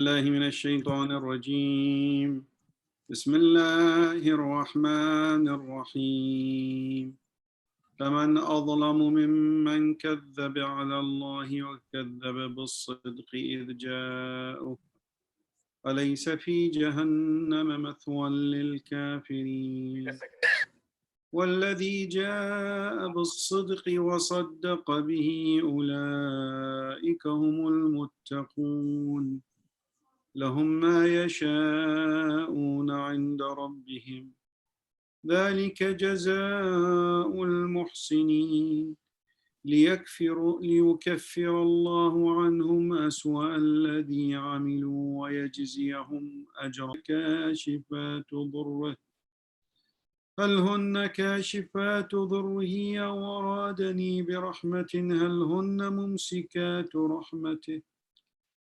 الله من الشيطان الرجيم. بسم الله الرحمن الرحيم. فمن أظلم ممن كذب على الله وكذب بالصدق إذ جاءه أليس في جهنم مثوى للكافرين والذي جاء بالصدق وصدق به أولئك هم المتقون لهم ما يشاءون عند ربهم ذلك جزاء المحسنين ليكفر الله عنهم أسوأ الذي عملوا ويجزيهم أجرا كاشفات ضره هل هن كاشفات ضره أو أرادني برحمة هل هن ممسكات رحمته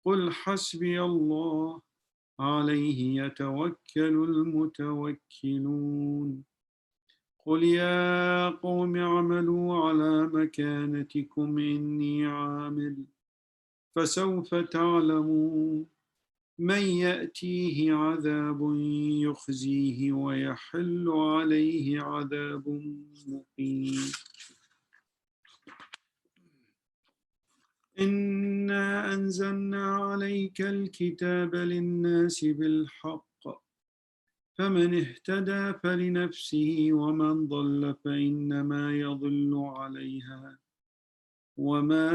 قل حسبي الله عليه يتوكل المتوكلون قل يا قوم اعملوا على مكانتكم إني عامل فسوف تعلمون من يأتيه عذاب يخزيه ويحل عليه عذاب مقيم إنا أنزلنا عليك الكتاب للناس بالحق فمن اهتدى فلنفسه ومن ضل فإنما يضل عليها وما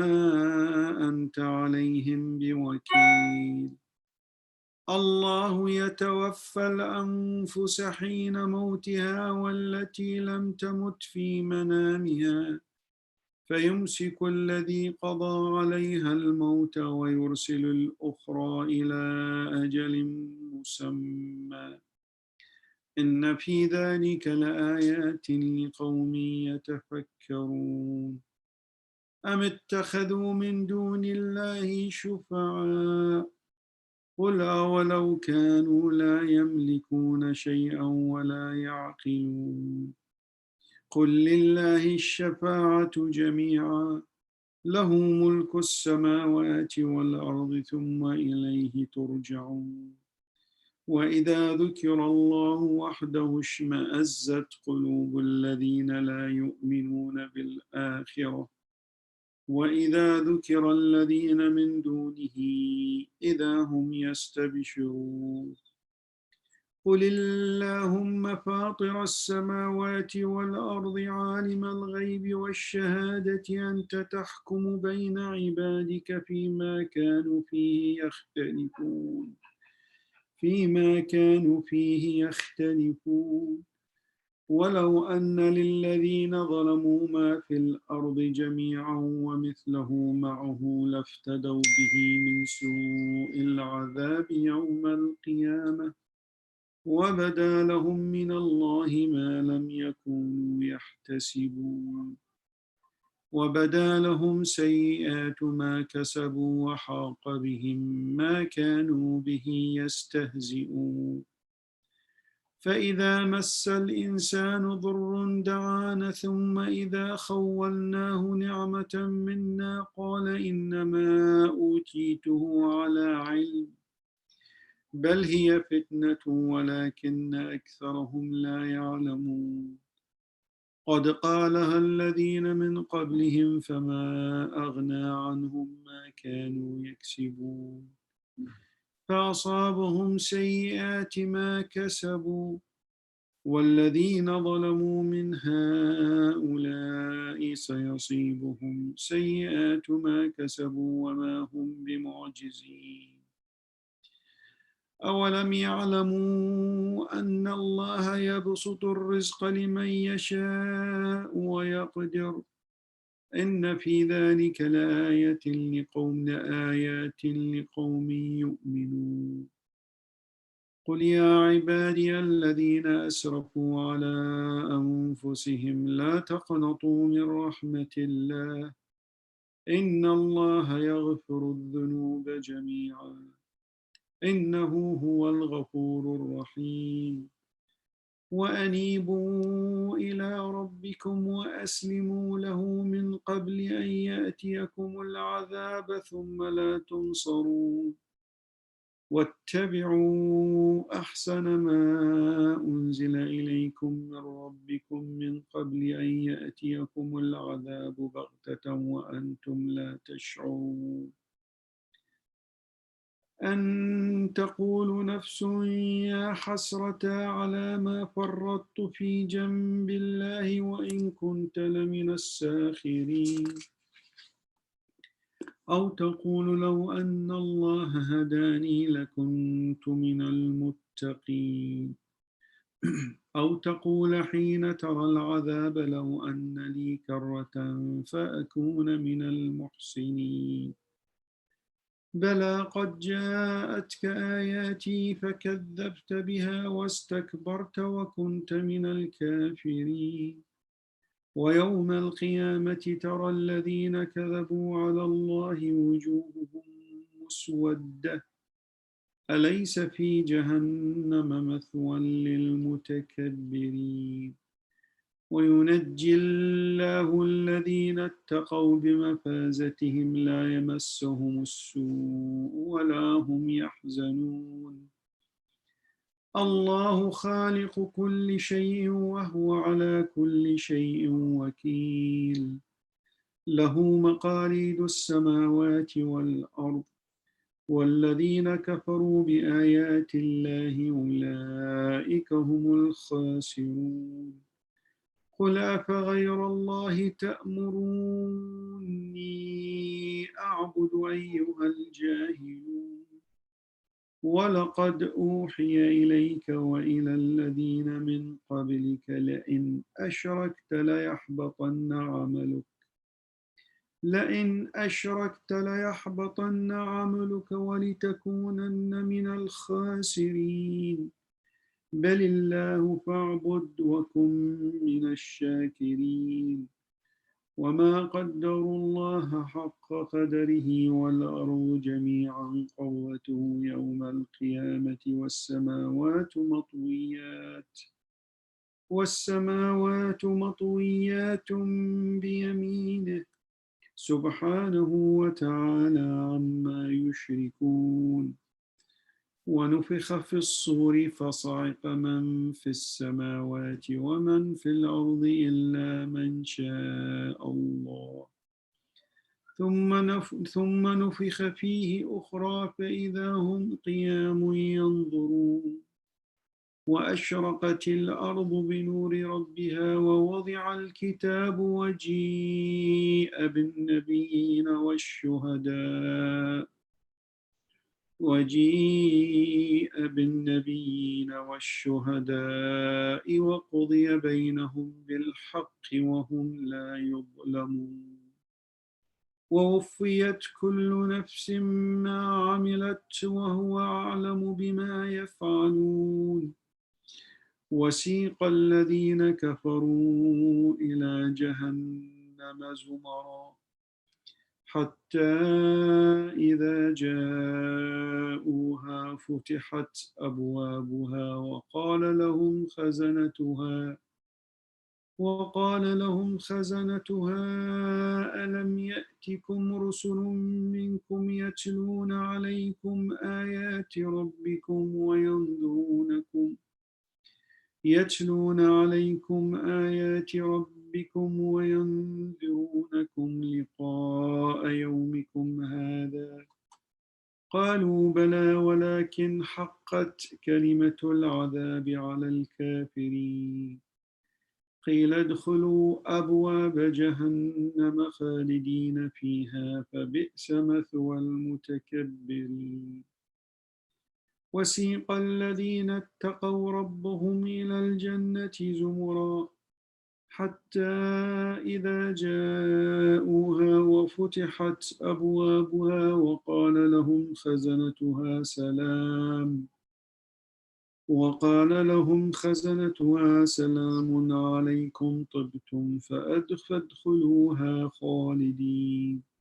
أنت عليهم بوكيل الله يتوفى الأنفس حين موتها والتي لم تمت في منامها فيمسك الذي قضى عليها الموت ويرسل الأخرى إلى أجل مسمى إن في ذلك لآيات لقوم يتفكرون أم اتخذوا من دون الله شفعاء قل أولو كانوا لا يملكون شيئا ولا يعقلون قل لله الشفاعة جميعا له ملك السماوات والأرض ثم إليه ترجعون وإذا ذكر الله وحده اشمأزت قلوب الذين لا يؤمنون بالآخرة وإذا ذكر الذين من دونه إذا هم يستبشرون قل اللهم فاطر السماوات والأرض عالم الغيب والشهادة أنت تحكم بين عبادك فيما كانوا فيه يختلفون ولو أن للذين ظلموا ما في الأرض جميعا ومثله معه لافتدوا به من سوء العذاب يوم القيامة وبدا لهم من الله ما لم يكونوا يحتسبون وبدا لهم سيئات ما كسبوا وحاق بهم ما كانوا به يستهزئون فإذا مس الإنسان ضر دعانا ثم إذا خولناه نعمة منا قال إنما أوتيته على علم بل هي فتنة ولكن أكثرهم لا يعلمون قد قالها الذين من قبلهم فما أغنى عنهم ما كانوا يكسبون فأصابهم سيئات ما كسبوا والذين ظلموا من هؤلاء سيصيبهم سيئات ما كسبوا وما هم بمعجزين أولم يعلموا أن الله يبسط الرزق لمن يشاء ويقدر إن في ذلك لآيات لقوم يؤمنون قل يا عبادي الذين أسرفوا على أنفسهم لا تقنطوا من رحمة الله إن الله يغفر الذنوب جميعا إنه هو الغفور الرحيم وأنيبوا إلى ربكم وأسلموا له من قبل أن يأتيكم العذاب ثم لا تنصرون واتبعوا أحسن ما أنزل إليكم من ربكم من قبل أن يأتيكم العذاب بغتة وأنتم لا تشعرون أن تقول نفس يا حسرة على ما فرطت في جنب الله وإن كنت لمن الساخرين أو تقول لو أن الله هداني لكنت من المتقين أو تقول حين ترى العذاب لو أن لي كرة فأكون من المحسنين بلى قد جاءتك آياتي فكذبت بها واستكبرت وكنت من الكافرين ويوم القيامة ترى الذين كذبوا على الله وجوههم مسودة أليس في جهنم مثوى للمتكبرين وينجي الله الذين اتقوا بمفازتهم لا يمسهم السوء ولا هم يحزنون الله خالق كل شيء وهو على كل شيء وكيل له مقاليد السماوات والأرض والذين كفروا بآيات الله أولئك هم الخاسرون قل أفغير الله تأمروني أعبد أيها الجاهلون ولقد أوحي إليك وإلى الذين من قبلك لئن أشركت ليحبطن عملك ولتكونن من الخاسرين بل الله فاعبد وكن من الشاكرين وما قدروا الله حق قدره والأرض جميعا قوته يوم القيامة والسماوات مطويات بيمينه سبحانه وتعالى عما يشركون ونفخ في الصور فصعق من في السماوات ومن في الأرض إلا من شاء الله ثم نفخ فيه أخرى فإذا هم قيام ينظرون وأشرقت الأرض بنور ربها ووضع الكتاب وجيء بالنبيين والشهداء وقضي بينهم بالحق وهم لا يظلمون ووفيت كل نفس ما عملت وهو أعلم بما يفعلون وسيق الذين كفروا إلى جهنم زمرا حتى إذا جاءوها فتحت أبوابها وقال لهم خزنتها ألم يأتكم رسل منكم يتلون عليكم آيات ربكم وينذرونكم لقاء يومكم هذا قالوا بلى ولكن حقت كلمة العذاب على الكافرين قيل ادخلوا أبواب جهنم خالدين فيها فبئس مثوى المتكبرين وسيق الذين اتقوا ربهم إلى الجنة زمرا حتى إذا جاءوها وفتحت أبوابها وقال لهم خزنتها سلام عليكم طبتم فادخلوها خالدين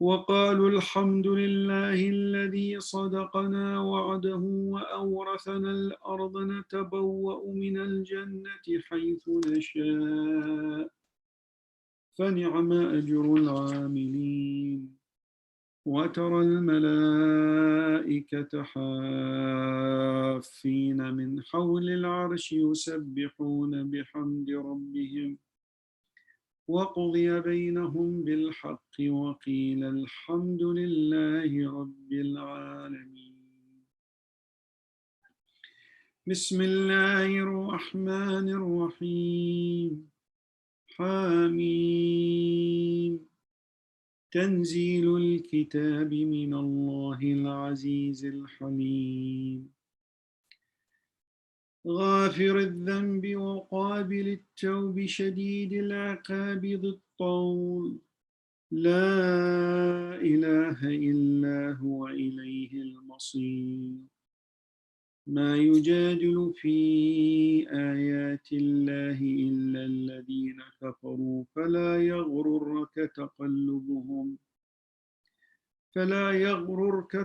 وقالوا الحمد لله الذي صدقنا وعده وأورثنا الأرض نتبوأ من الجنة حيث نشاء فنعم أجر العاملين وترى الملائكة حافين من حول العرش يسبحون بحمد ربهم وقضي بينهم بالحق وقيل الحمد لله رب العالمين. بسم الله الرحمن الرحيم. حميم. تنزيل الكتاب من الله العزيز الحليم. غافر الذنب وقابل التوب شديد العقاب ذي الطول. لا إله إلا هو إليه المصير. ما يجادل في آيات الله إلا الذين كفروا فلا يغررك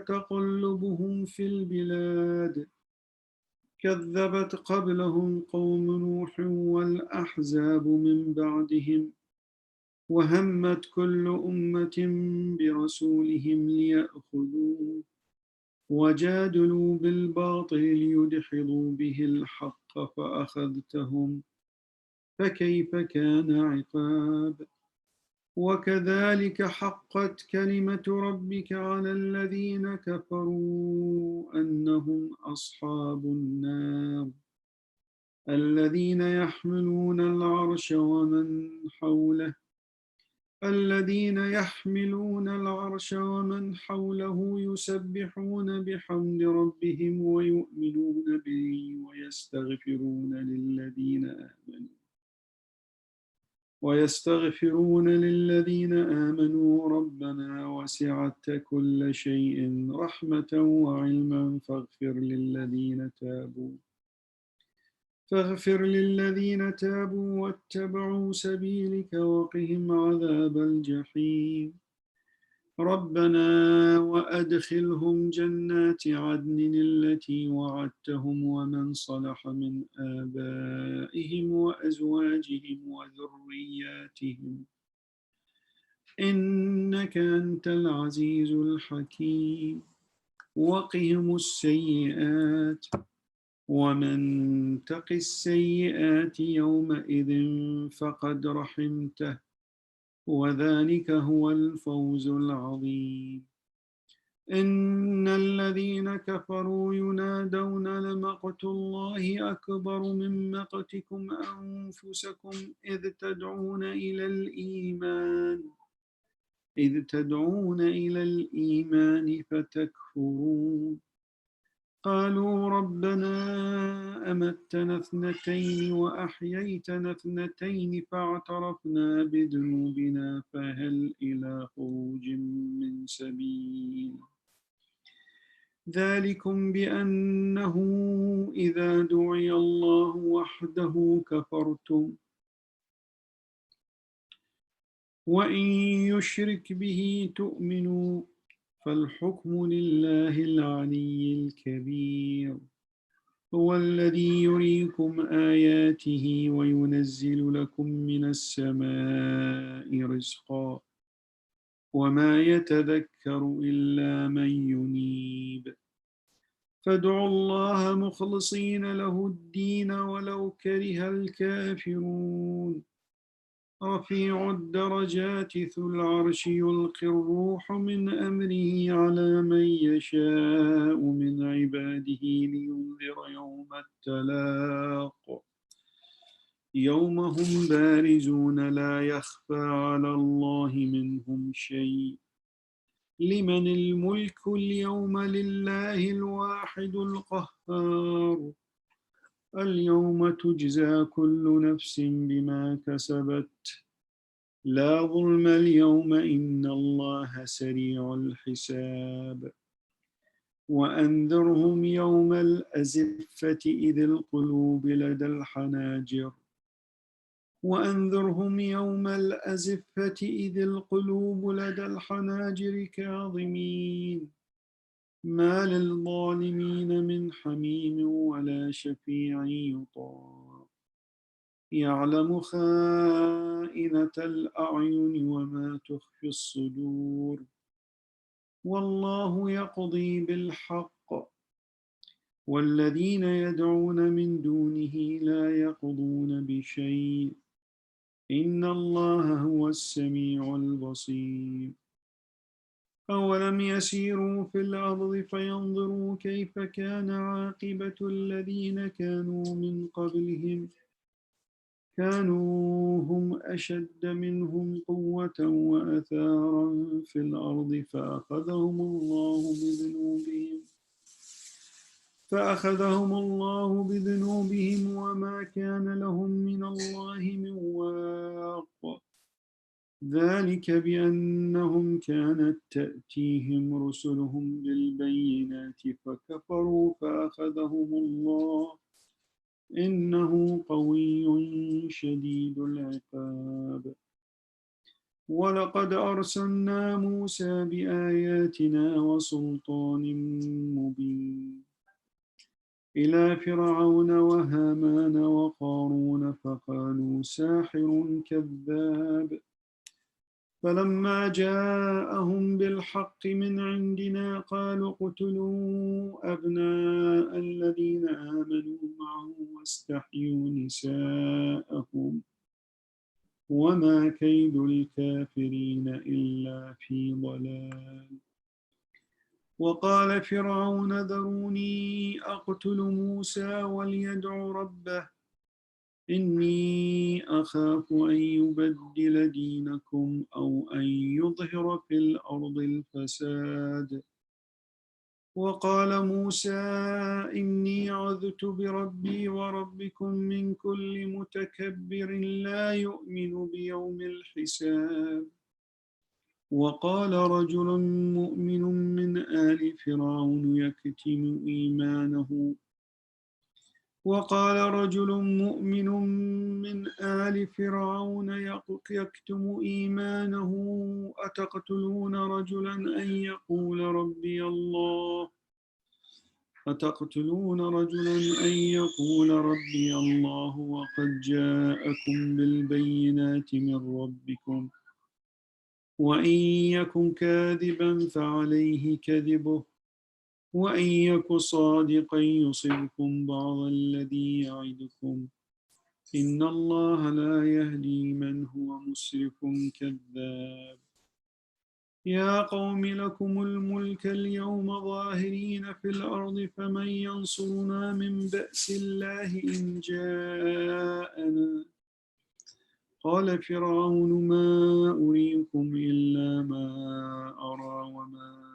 تقلبهم في البلاد. كذبت قبلهم قوم نوح والأحزاب من بعدهم وهمت كل أمة برسولهم ليأخذوه وجادلوا بالباطل ليدحضوا به الحق فأخذتهم فكيف كان عقاب. وكذلك حقت كلمة ربك على الذين كفروا أنهم أصحاب النار. الذين يحملون العرش ومن حوله يسبحون بحمد ربهم ويؤمنون به ويستغفرون للذين آمنوا ربنا وسعت كل شيء رحمة وعلما فاغفر للذين تابوا واتبعوا سبيلك وقهم عذاب الجحيم. ربنا وأدخلهم جنات عدن التي وعدتهم ومن صلح من آبائهم وأزواجهم وذرياتهم إنك أنت العزيز الحكيم. وقهم السيئات ومن تق السيئات يومئذ فقد رحمته وذلك هو الفوز العظيم. إن الذين كفروا ينادون لمقت الله أكبر من مقتكم أنفسكم إذ تدعون إلى الإيمان فتكفرون. قالوا ربنا أمتنا اثنتين وأحييتنا اثنتين فاعترفنا بذنوبنا فهل إلى خروج من سبيل. ذلكم بأنه إذا دعي الله وحده كفرتم وإن يشرك به تؤمنوا فالحكم لله العلي الكبير. هو الذي يريكم آياته وينزل لكم من السماء رزقا وما يتذكر إلا من ينيب. فادعوا الله مخلصين له الدين ولو كره الكافرون. رفيع الدرجات ذو العرش يلقي الروح من أمره على من يشاء من عباده لينذر يوم التلاق. يوم هم بارزون لا يخفى على الله منهم شيء. لمن الملك اليوم لله الواحد القهار. اليوم تجزى كل نفس بما كسبت لا ظلم اليوم إن الله سريع الحساب. وأنذرهم يوم الأزفة إذ القلوب لدى الحناجر كاظمين ما للظالمين من حميم ولا شفيع يطاع. يعلم خائنة الأعين وما تخفي الصدور. والله يقضي بالحق والذين يدعون من دونه لا يقضون بشيء إن الله هو السميع البصير أولم يسيروا في الأرض فينظروا كيف كان عاقبة الذين كانوا من قبلهم كانوا هم أشد منهم قوة وأثارا في الأرض فأخذهم الله بذنوبهم وما كان لهم من الله من واق ذلك بأنهم كانت تأتيهم رسلهم بالبينات فكفروا فأخذهم الله إنه قوي شديد العقاب ولقد أرسلنا موسى بآياتنا وسلطان مبين إلى فرعون وهامان وقارون فقالوا ساحر كذاب فلما جاءهم بالحق من عندنا قالوا اقتلوا أبناء الذين آمنوا معه واستحيوا نساءهم وما كيد الكافرين إلا في ضلال وقال فرعون ذروني أقتل موسى وليدع ربه إني أخاف أن يبدل دينكم أو أن يظهر في الأرض الفساد وقال موسى إني عذت بربي وربكم من كل متكبر لا يؤمن بيوم الحساب وقال رجل مؤمن من آل فرعون يكتم إيمانه وقال رجل مؤمن من آل فرعون يكتم إيمانه أتقتلون رجلا أن يقول ربي الله وقد جاءكم بالبينات من ربكم وإن يكن كاذبا فعليه كذبه وإن يك صادقا يصبكم بعض الذي يعدكم إن الله لا يهدي من هو مسرف كذاب يا قوم لكم الملك اليوم ظاهرين في الأرض فمن ينصرنا من بأس الله إن جاءنا قال فرعون ما أريكم إلا ما أرى وما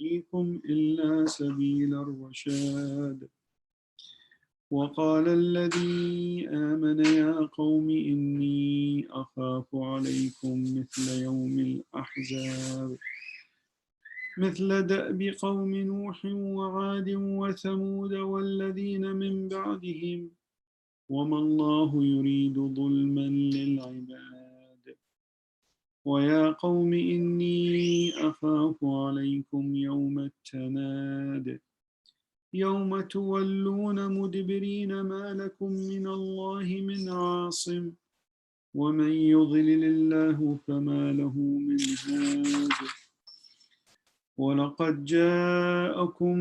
أهديكم إلا سبيل الرشاد وقال الذي آمن يا قوم إني أخاف عليكم مثل يوم الأحزاب مثل دأب قوم نوح وعاد وثمود والذين من بعدهم وما الله يريد ظلما للعباد ويا قوم إني أخاف عليكم يوم التناد يوم تولون مدبرين ما لكم من الله من عاصم ومن يضلل الله فما له من هاد ولقد جاءكم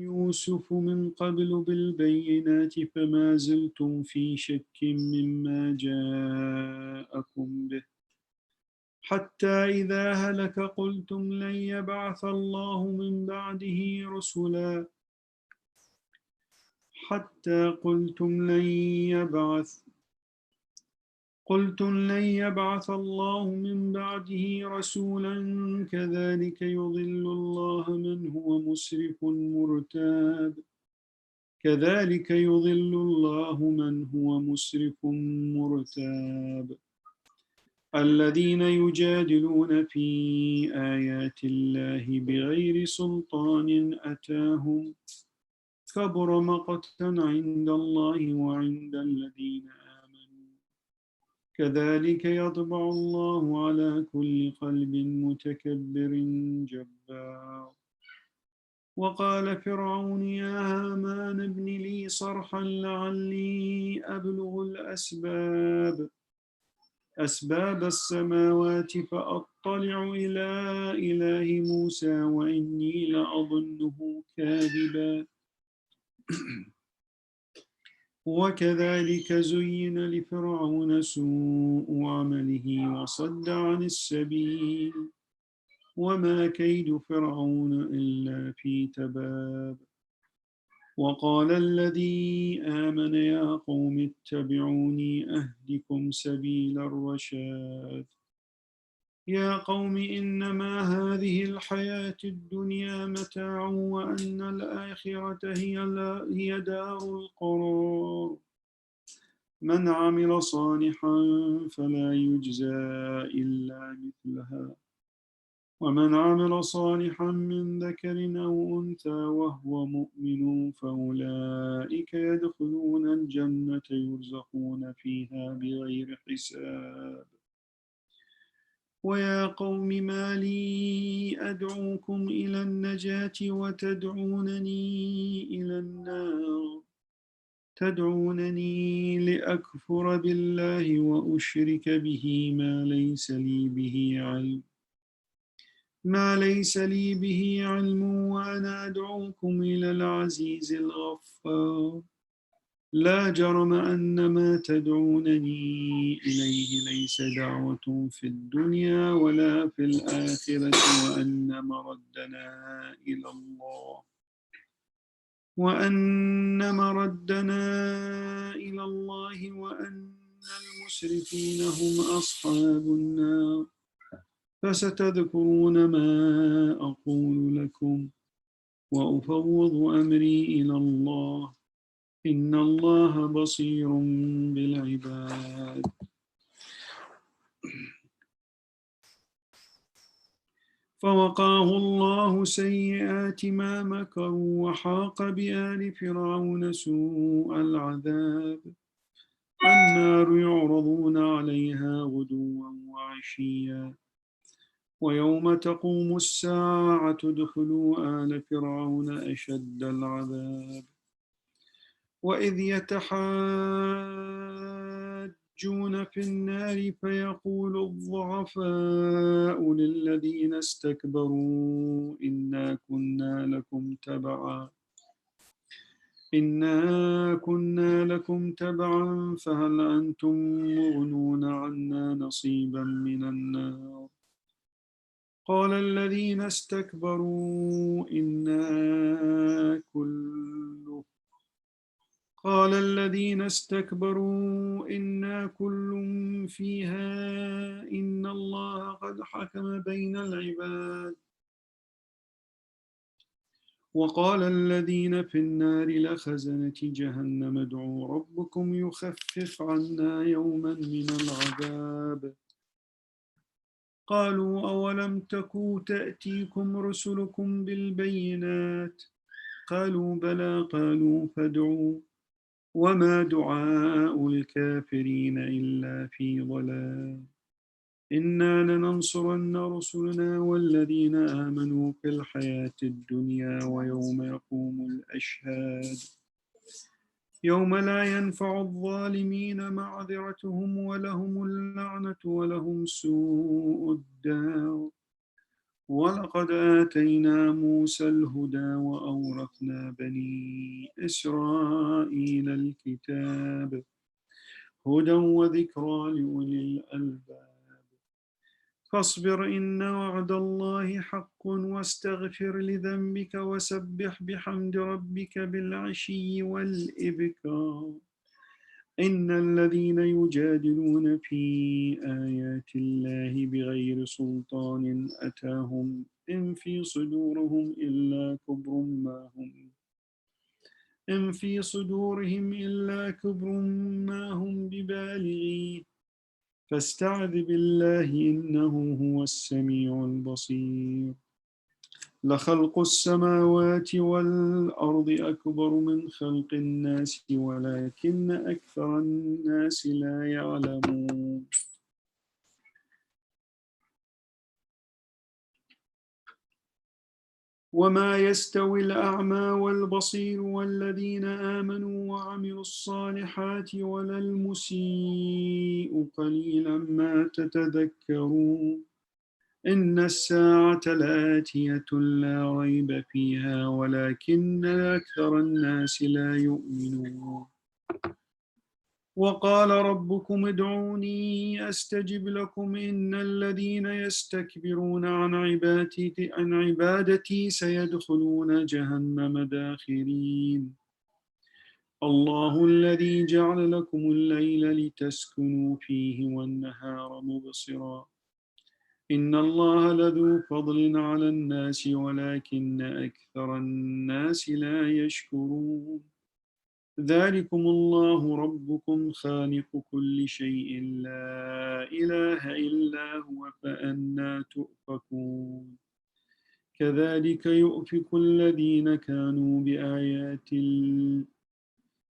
يوسف من قبل بالبينات فما زلتم في شك مما جاءكم به حتى إذا هلك قلتم لن يبعث الله من بعده رسلا قلتم لن يبعث الله من بعده رسولا كذلك يضل الله من هو مسرف مرتاب الذين يجادلون في آيات الله بغير سلطان أتاهم كبر مقتا عند الله وعند الذين آمنوا كذلك يطبع الله على كل قلب متكبر جبار وقال فرعون يا هامان ابن لي صرحا لعلي أبلغ الأسباب أسباب السماوات فأطلع إلى إله موسى وإني لأظنه كاذبا وكذلك زين لفرعون سوء عمله وصد عن السبيل وما كيد فرعون إلا في تباب وقال الذي آمن يا قوم اتبعوني أهدكم سبيل الرشاد يا قوم إنما هذه الحياة الدنيا متاع وأن الآخرة هي دار القرار من عمل صالحا فلا يجزى إلا مثلها ومن عمل صالحا من ذكر أو أنثى وهو مؤمن فأولئك يدخلون الجنة يرزقون فيها بغير حساب ويا قوم ما لي أدعوكم إلى النجاة وتدعونني إلى النار تدعونني لأكفر بالله وأشرك به ما ليس لي به علم وأنا أدعوكم إلى العزيز الغفار لا جرم أن ما تدعونني إليه ليس دعوة في الدنيا ولا في الآخرة وأن مردنا إلى الله وأن المسرفين هم أصحاب النار فستذكرون ما أقول لكم وأفوض أمري إلى الله إن الله بصير بالعباد فوقاه الله سيئات ما مكروا وحاق بآل فرعون سوء العذاب النار يعرضون عليها غدوا وعشيا ويوم تقوم الساعة ادخلوا آل فرعون أشد العذاب وإذ يتحاجون في النار فيقول الضعفاء للذين استكبروا إنا كنا لكم تبعا فهل أنتم مغنون عنا نصيبا من النار قال الذين استكبروا إنا كل فيها إن الله قد حكم بين العباد وقال الذين في النار لخزنة جهنم ادعوا ربكم يخفف عنا يوما من العذاب قالوا أولم تكو تأتيكم رسلكم بالبينات قالوا بلى قالوا فادعوا وما دعاء الكافرين إلا في ضلال إنا لننصرن رسلنا والذين آمنوا في الحياة الدنيا ويوم يقوم الأشهاد يوم لا ينفع الظالمين معذرتهم ولهم اللعنة ولهم سوء الدار ولقد آتينا موسى الهدى وأورثنا بني إسرائيل الكتاب هدى وذكرى لأولي الألباب فاصبر إن وعد الله حق واستغفر لذنبك وسبح بحمد ربك بالعشي والإبكار إن الذين يجادلون في آيات الله بغير سلطان أتاهم إن في صدورهم إلا كبر ما هم ببالغيه فاستعذ بالله إنه هو السميع البصير لخلق السماوات والأرض أكبر من خلق الناس ولكن أكثر الناس لا يعلمون وما يستوي الأعمى والبصير والذين آمنوا وعملوا الصالحات ولا المسيء قليلا ما تتذكرون إن الساعة لآتية لا ريب فيها ولكن أكثر الناس لا يؤمنون وقال ربكم ادعوني أستجب لكم إن الذين يستكبرون عن عبادتي سيدخلون جهنم داخرين الله الذي جعل لكم الليل لتسكنوا فيه والنهار مبصرا إن الله لذو فضل على الناس ولكن أكثر الناس لا يشكرون ذلكم الله ربكم خالق كل شيء لا إله إلا هو فأنى تؤفكون كذلك يؤفك الذين كانوا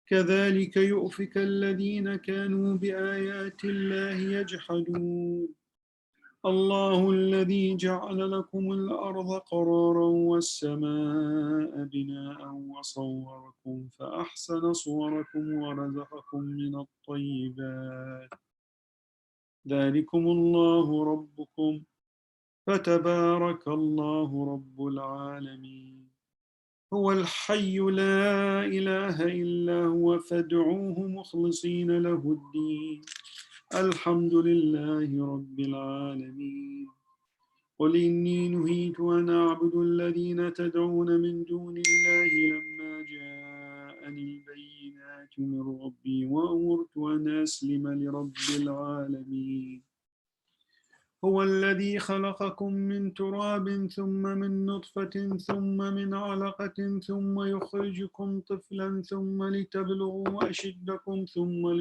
كذلك يؤفك الذين كانوا بآيات الله يجحدون الله الذي جعل لكم الأرض قرارا والسماء بناء وصوركم فأحسن صوركم ورزقكم من الطيبات ذلكم الله ربكم فتبارك الله رب العالمين هو الحي لا إله إلا هو فادعوه مخلصين له الدين الحمد لله رب العالمين قل إني نهيت أن أعبد الذين تدعون من دون الله لما جاءني البينات من ربي وأمرت أن أسلم لرب العالمين هو الذي خلقكم من تراب ثم من نطفة ثم من علقة ثم يخرجكم طفلا ثم لتبلغوا أشدكم ثم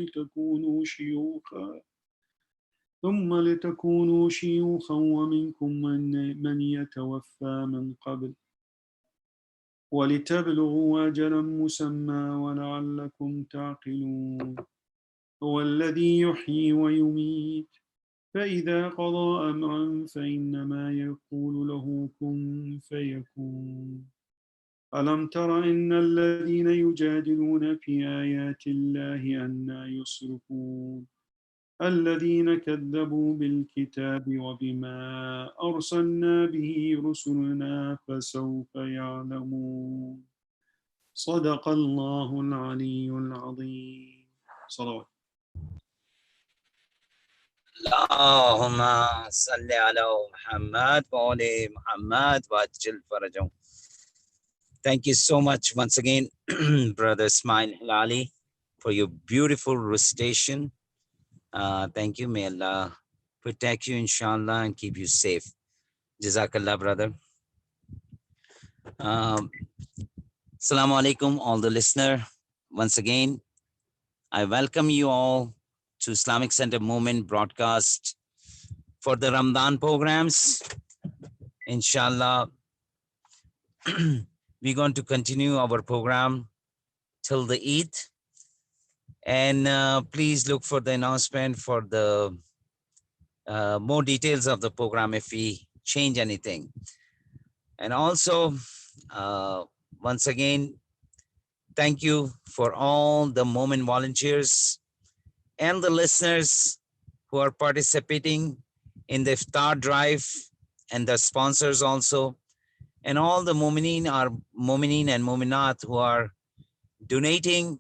لتكونوا شيوخا ومنكم من يتوفى من قبل ولتبلغوا أجلا مسمى ولعلكم تعقلون هو الذي يحيي ويميت فإذا قضى أمرا فإنما يقول له كن فيكون ألم تر إن الذين يجادلون في آيات الله أنى يصرفون الذين كذبوا بالكتاب وبما أرسلنا به رسلنا فسوف يعلمون صدق الله العلي العظيم صلوات اللهم صل على Muhammad وعلى Muhammad وعجل فرجهم. Thank you so much once again, Brother Ismail Hilali, for your beautiful recitation. Thank you. May Allah protect you, inshallah, and keep you safe. Jazakallah, brother. Assalamu alaikum, all the listener. Once again, I welcome you all to Islamic Center Movement broadcast for the Ramadan programs. Inshallah, we're going to continue our program till the Eid. And please look for the announcement for the more details of the program if we change anything. And also, once again, thank you for all the Moment volunteers and the listeners who are participating in the iftar drive and the sponsors also, and all the Mu'mineen and Mu'minat who are donating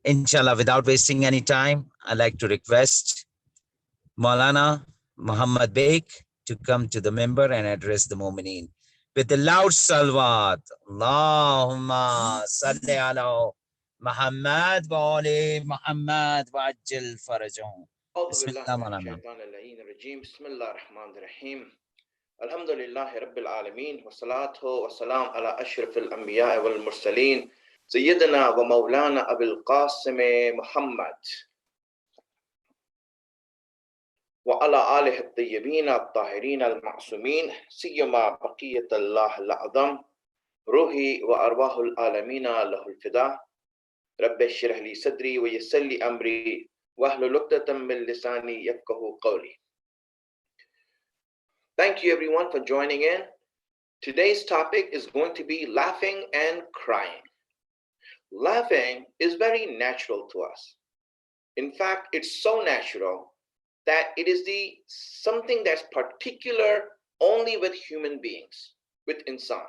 Inshallah, without wasting any time, I'd like to request Maulana Muhammad Baig to come to the member and address the Mu'mineen with the loud salawat. Allahumma salli ala Muhammad wa ali Muhammad wa ajil farajahum. أعوذ بالله Bismillah, من Maulana. الشيطان اللعين الرجيم بسم الله الرحمن الرحيم الحمد لله رب العالمين والصلاة والسلام على أشرف الأنبياء والمرسلين سيدنا ومولانا أبي القاسم محمد وعلى آله الطيبين الطاهرين المعصومين سيما بقية الله الأعظم روحي وأرواح العالمين له الفداء رب اشرح لي صدري ويسر لي أمري واحلل عقدة من لساني يفقهوا قولي. Thank you everyone for joining in. Today's topic is going to be laughing and crying. Laughing is very natural to us. In fact, it's so natural that it is something that's particular only with human beings, with insan.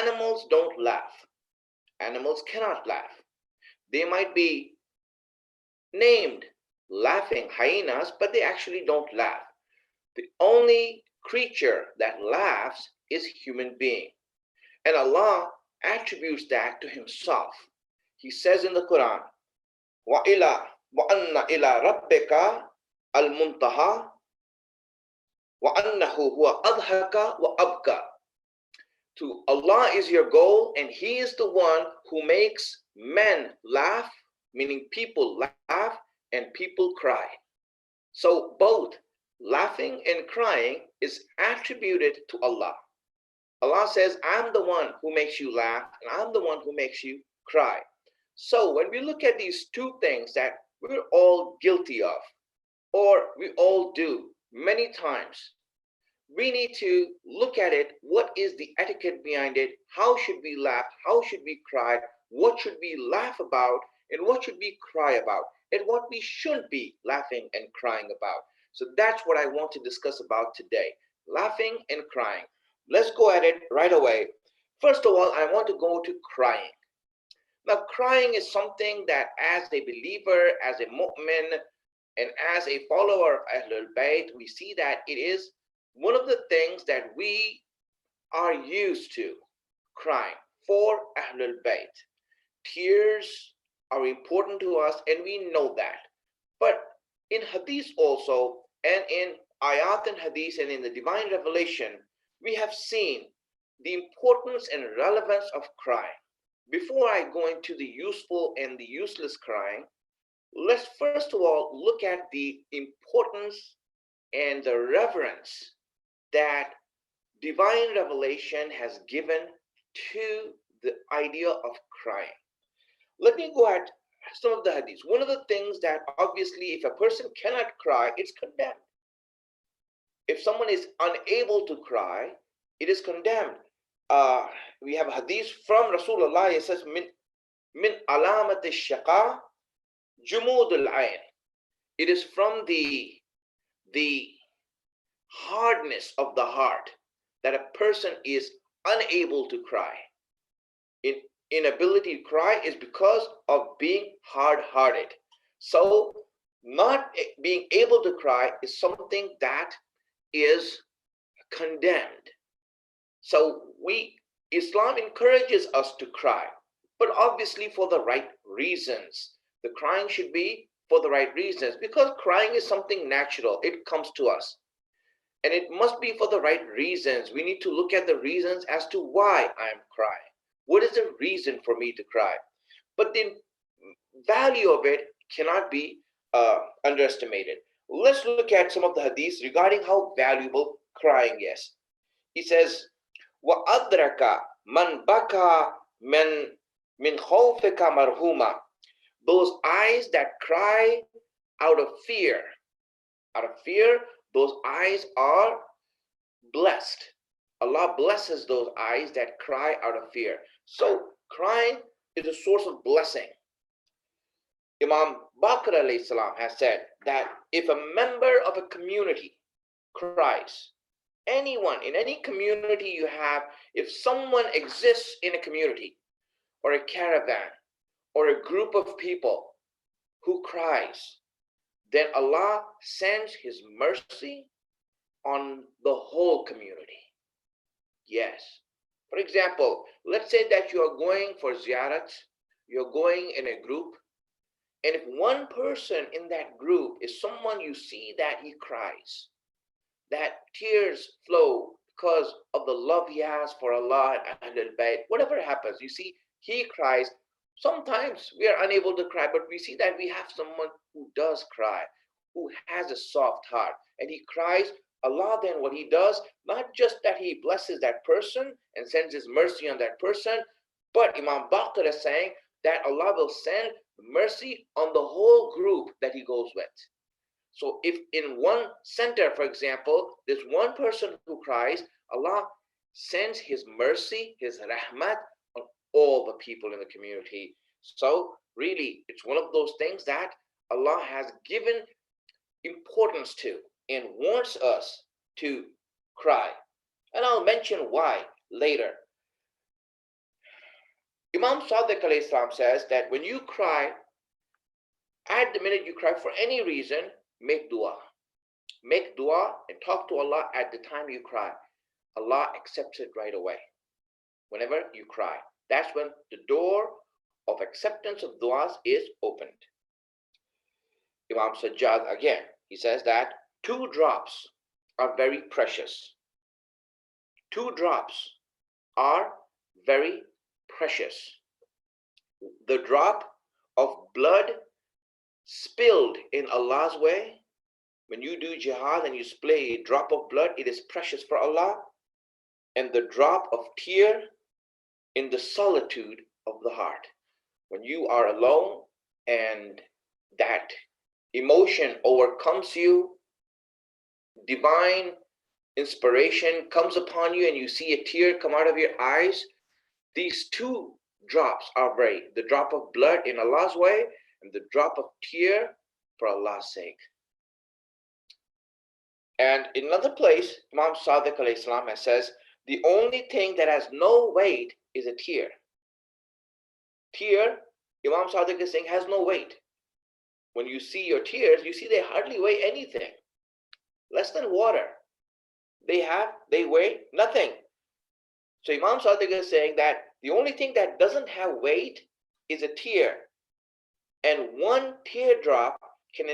Animals don't laugh. Animals cannot laugh. They might be named laughing hyenas, but they actually don't laugh. The only creature that laughs is human being. And Allah attributes that to himself. He says in the Quran, وَأَنَّ إِلَىٰ رَبِّكَ الْمُنْتَهَى وَأَنَّهُ هُوَ أَضْحَكَ وَأَبْكَى. To Allah is your goal, and He is the one who makes men laugh, meaning people laugh, and people cry. So both laughing and crying is attributed to Allah. Allah says, I'm the one who makes you laugh, and I'm the one who makes you cry. So when we look at these two things that we're all guilty of, or we all do many times, we need to look at it. What is the etiquette behind it? How should we laugh? How should we cry? What should we laugh about? And what should we cry about? And what we shouldn't be laughing and crying about. So that's what I want to discuss about today. Laughing and crying. Let's go at it right away. First of all, I want to go to crying. Now, crying is something that as a believer, as a mu'min, and as a follower of Ahlul Bayt, we see that it is one of the things that we are used to, crying for Ahlul Bayt. Tears are important to us, and we know that. But in Hadith also, and in Ayat and Hadith, and in the divine revelation, we have seen the importance and relevance of crying. Before I go into the useful and the useless crying, let's first of all look at the importance and the reverence that divine revelation has given to the idea of crying. Let me go at some of the hadiths. One of the things that obviously if a person cannot cry, it's condemned. If someone is unable to cry, it is condemned. We have a hadith from Rasulullah. It says, min alamat al-shaqa jumud al-ayn. It is from the hardness of the heart that a person is unable to cry. Inability to cry is because of being hard-hearted. So not being able to cry is something that is condemned. So Islam encourages us to cry, but obviously for the right reasons. The crying should be for the right reasons, because crying is something natural. It comes to us. And it must be for the right reasons. We need to look at the reasons as to why I am crying. What is the reason for me to cry? But the value of it cannot be underestimated. Let's look at some of the hadiths regarding how valuable crying is. He says, وَأَدْرَكَ مَنْ بَكَى مِنْ خَوْفِكَ مَرْهُومًا. Those eyes that cry out of fear. Out of fear, those eyes are blessed. Allah blesses those eyes that cry out of fear. So crying is a source of blessing. Imam Baqir alayhi salam has said that if a member of a community cries, anyone in any community you have, if someone exists in a community or a caravan or a group of people who cries, then Allah sends His mercy on the whole community. Yes. For example, let's say that you are going for ziyarat, you're going in a group, and if one person in that group is someone you see that he cries, that tears flow because of the love he has for Allah and Ahlul Bayt, whatever happens, you see, he cries. Sometimes we are unable to cry, but we see that we have someone who does cry, who has a soft heart, and he cries. Allah then what he does, not just that he blesses that person and sends his mercy on that person, but Imam Baqir is saying that Allah will send mercy on the whole group that he goes with. So if in one center, for example, there's one person who cries, Allah sends his mercy, his rahmat on all the people in the community. So really, it's one of those things that Allah has given importance to and wants us to cry. And I'll mention why later. Imam Sadiq alayhi salam says that when you cry, at the minute you cry for any reason, make dua. Make dua and talk to Allah at the time you cry. Allah accepts it right away. Whenever you cry, that's when the door of acceptance of duas is opened. Imam Sajjad again, he says that 2 drops are very precious. 2 drops are very precious. The drop of blood spilled in Allah's way. When you do jihad and you spill a drop of blood, it is precious for Allah. And the drop of tear in the solitude of the heart. When you are alone and that emotion overcomes you, divine inspiration comes upon you and you see a tear come out of your eyes, these 2 drops are the drop of blood in Allah's way and the drop of tear for Allah's sake. And in another place, Imam Sadiq alayhi salam says, the only thing that has no weight is a tear. Tear, Imam Sadiq is saying, has no weight. When you see your tears, you see they hardly weigh anything. Less than water. They weigh nothing. So Imam Sadiq is saying that the only thing that doesn't have weight is a tear. And one teardrop can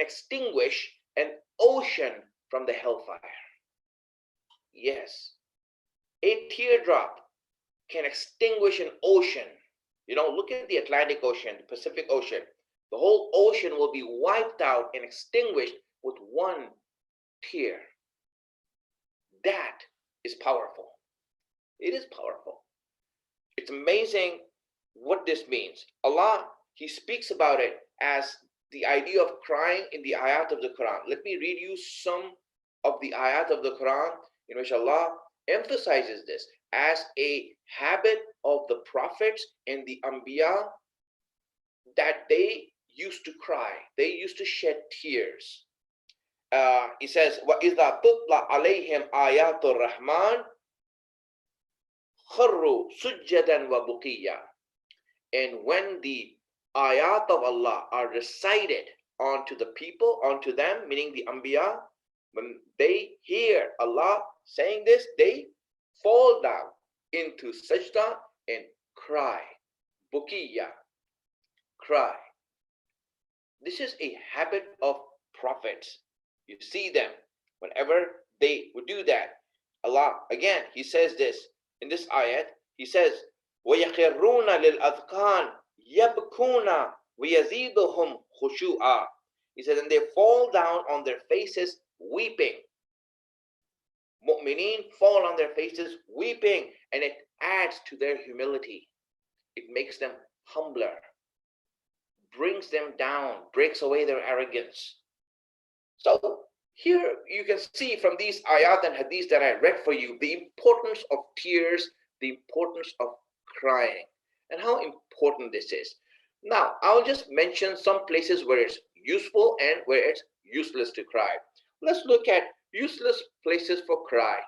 extinguish an ocean from the hellfire. Yes. A teardrop can extinguish an ocean. Look at the Atlantic Ocean, the Pacific Ocean. The whole ocean will be wiped out and extinguished with one tear. That is powerful. It is powerful. It's amazing what this means. Allah, He speaks about it as the idea of crying in the ayat of the Quran. Let me read you some of the ayat of the Quran in which Allah emphasizes this as a habit of the prophets and the Anbiya, that they used to cry. They used to shed tears. He says, وَإِذَا تُطْلَى عَلَيْهِمْ آيَاتُ الرَّحْمَنِ خَرُّوا سُجَّدًا وَبُكِيًّا. And when the ayat of Allah are recited onto the people, onto them, meaning the Anbiya, when they hear Allah saying this, they fall down into sajda and cry. Bukiya, cry. This is a habit of prophets. You see them whenever they would do that. Allah, again, He says this in this ayat. He says, وَيَخِرُّونَ لِلْأَذْقَانِ يَبْكُونَ وَيَزِيدُهُمْ خُشُوعًا. He says, and they fall down on their faces weeping. Mu'mineen fall on their faces weeping, and it adds to their humility. It makes them humbler, brings them down, breaks away their arrogance. So here you can see from these ayat and hadiths that I read for you the importance of tears, the importance of crying, and how important this is. Now, I'll just mention some places where it's useful and where it's useless to cry. Let's look at useless places for cry.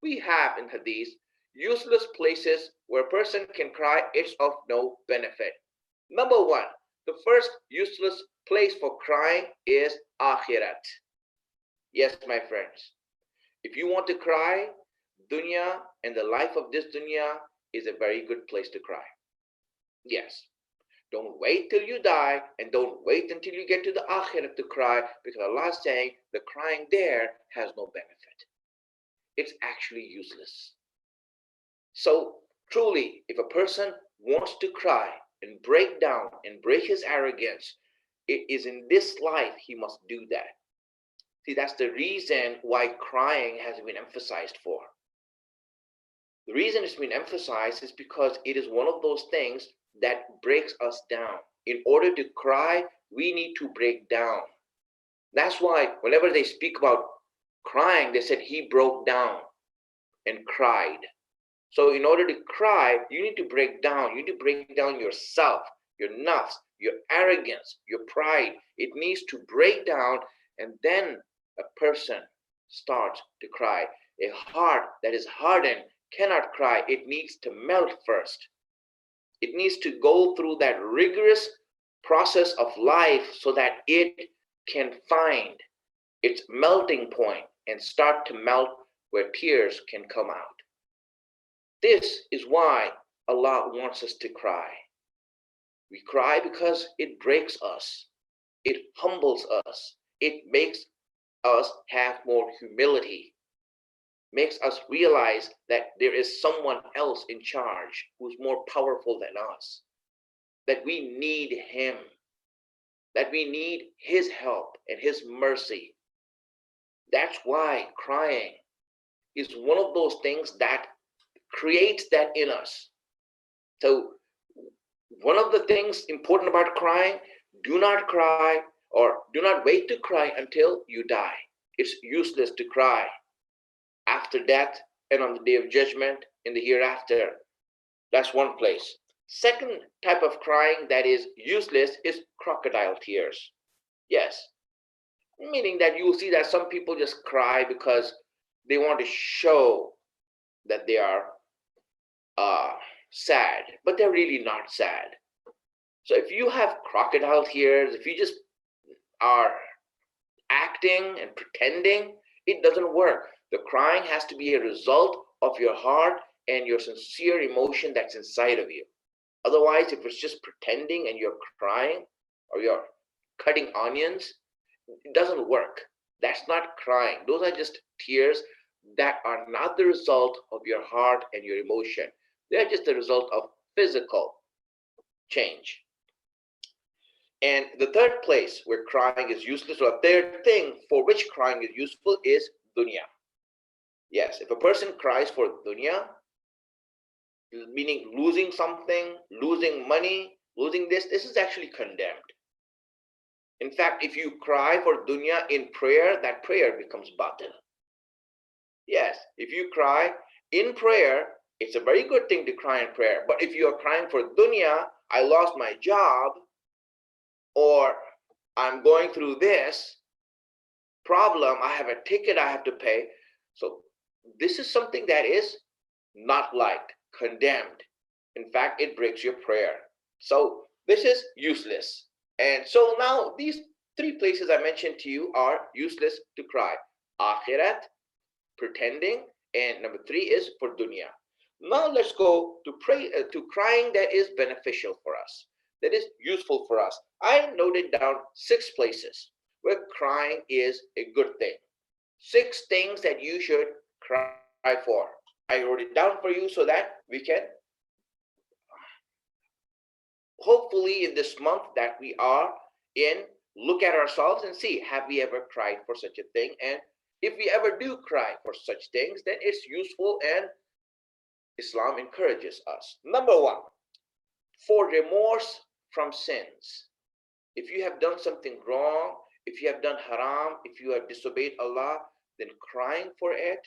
We have in hadith useless places where a person can cry, it's of no benefit. Number one, the first useless place for crying is akhirat. Yes, my friends. If you want to cry, dunya and the life of this dunya is a very good place to cry. Yes. Don't wait till you die and don't wait until you get to the akhirat to cry, because Allah is saying the crying there has no benefit. It's actually useless. So truly, if a person wants to cry and break down and break his arrogance, it is in this life he must do that. See, that's the reason why crying has been emphasized for. The reason it's been emphasized is because it is one of those things that breaks us down. In order to cry, we need to break down. That's why whenever they speak about crying, they said he broke down and cried. So in order to cry, you need to break down. You need to break down yourself, your nafs, your arrogance, your pride. It needs to break down, and then a person starts to cry. A heart that is hardened cannot cry. It needs to melt first. It needs to go through that rigorous process of life so that it can find its melting point and start to melt where tears can come out. This is why Allah wants us to cry. We cry because it breaks us. It humbles us. It makes us have more humility. Makes us realize that there is someone else in charge who's more powerful than us, that we need him, that we need his help and his mercy. That's why crying is one of those things that creates that in us. So one of the things important about crying, do not cry or do not wait to cry until you die. It's useless to cry after death and on the day of judgment in the hereafter. That's one place. Second type of crying that is useless is crocodile tears. Yes, meaning that you will see that some people just cry because they want to show that they are sad, but they're really not sad. So if you have crocodile tears, if you just are acting and pretending, it doesn't work. The crying has to be a result of your heart and your sincere emotion that's inside of you. Otherwise, if it's just pretending and you're crying or you're cutting onions, it doesn't work. That's not crying. Those are just tears that are not the result of your heart and your emotion. They're just the result of physical change. And the third place where crying is useless, or third thing for which crying is useful, is dunya. Yes, if a person cries for dunya, meaning losing something, losing money, losing this is actually condemned. In fact, if you cry for dunya in prayer, that prayer becomes batil. Yes, if you cry in prayer, it's a very good thing to cry in prayer. But if you are crying for dunya, I lost my job, or I'm going through this problem, I have a ticket I have to pay. So this is something that is not liked, condemned. In fact, it breaks your prayer. So this is useless. And so now these three places I mentioned to you are useless to cry. Akhirat, pretending, and number three is for dunya. Now let's go to to crying that is beneficial for us, that is useful for us. I noted down 6 places where crying is a good thing. 6 things that you should cry for. I wrote it down for you so that we can hopefully in this month that we are in, look at ourselves and see, have we ever cried for such a thing? And if we ever do cry for such things, then it's useful and Islam encourages us. Number 1, for remorse from sins. If you have done something wrong, if you have done haram, if you have disobeyed Allah, then crying for it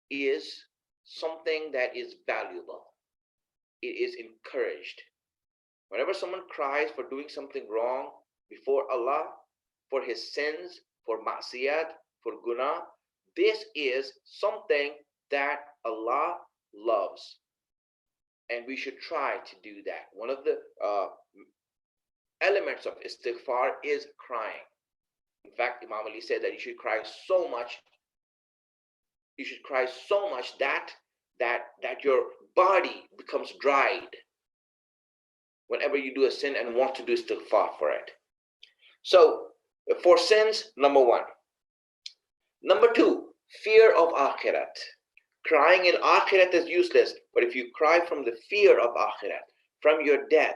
is something that is valuable. It is encouraged. Whenever someone cries for doing something wrong before Allah, for his sins, for ma'siyat, for guna, this is something that Allah loves. And we should try to do that. One of the elements of istighfar is crying. In fact, Imam Ali said that you should cry so much, that your body becomes dried whenever you do a sin and want to do istighfar for it. So for sins, number one. Number two, fear of akhirat. Crying in akhirat is useless, but if you cry from the fear of akhirat, from your death,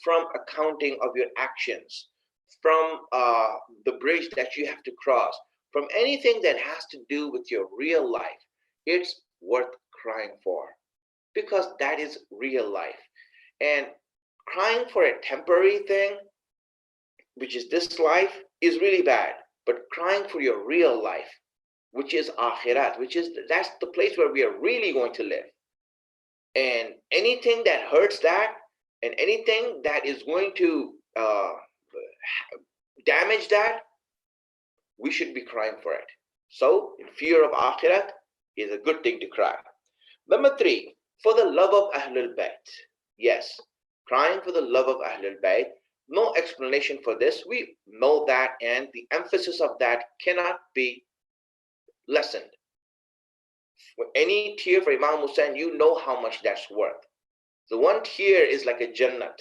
from accounting of your actions, from the bridge that you have to cross, from anything that has to do with your real life, it's worth crying for, because that is real life. And crying for a temporary thing, which is this life, is really bad. But crying for your real life, which is akhirat, that's the place where we are really going to live. And anything that hurts that, and anything that is going to damage that, we should be crying for it. So in fear of akhirat is a good thing to cry. Number three, for the love of Ahlul Bayt. Yes, crying for the love of Ahlul Bayt. No explanation for this. We know that, and the emphasis of that cannot be lessened. For any tear for Imam Hussain, you know how much that's worth. The one tear is like a Jannat.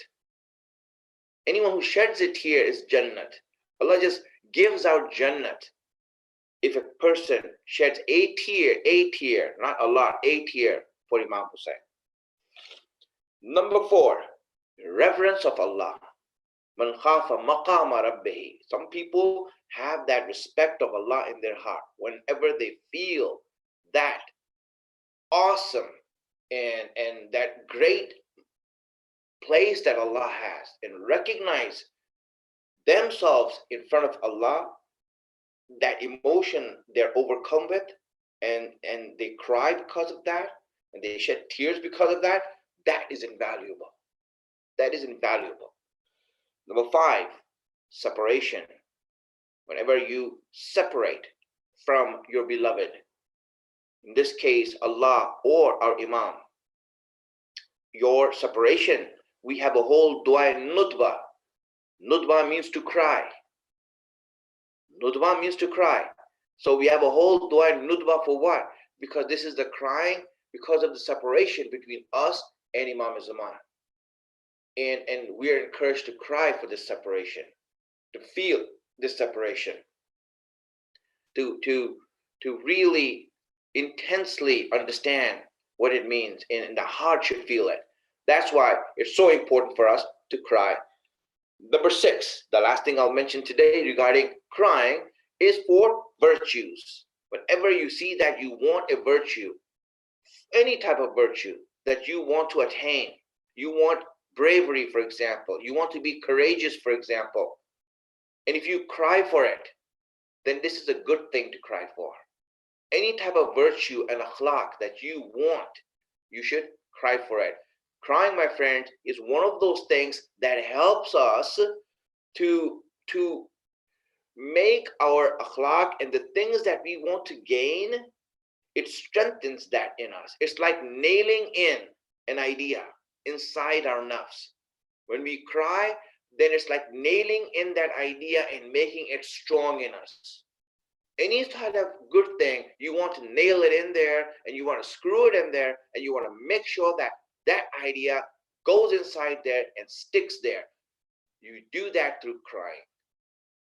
Anyone who sheds a tear is Jannat. Allah just gives out Jannat. If a person sheds a tear, not a lot, a tear for Imam Hussain. Number four, reverence of Allah. Man khafa maqama rabbihi. Some people have that respect of Allah in their heart. Whenever they feel that awesome and that great place that Allah has, and recognize themselves in front of Allah, that emotion they're overcome with, and they cry because of that, and they shed tears because of that, that is invaluable. That is invaluable. Number five, separation. Whenever you separate from your beloved, in this case Allah or our Imam, your separation, we have a whole dua in nutba. Nutba means to cry. Nutba means to cry. So we have a whole dua in nutba for what? Because this is the crying because of the separation between us and Imam Zaman. And we are encouraged to cry for this separation, to feel this separation, to really intensely understand what it means, and the heart should feel it. That's why it's so important for us to cry. Number six, the last thing I'll mention today regarding crying is for virtues. Whenever you see that you want a virtue, any type of virtue that you want to attain, you want bravery, for example, you want to be courageous, for example, and if you cry for it, then this is a good thing to cry for. Any type of virtue and akhlaq that you want, you should cry for it. Crying, my friend, is one of those things that helps us to make our akhlaq and the things that we want to gain, it strengthens that in us. It's like nailing in an idea inside our nafs. When we cry, then it's like nailing in that idea and making it strong in us. Any kind of good thing, you want to nail it in there, and you want to screw it in there, and you want to make sure that that idea goes inside there and sticks there. You do that through crying.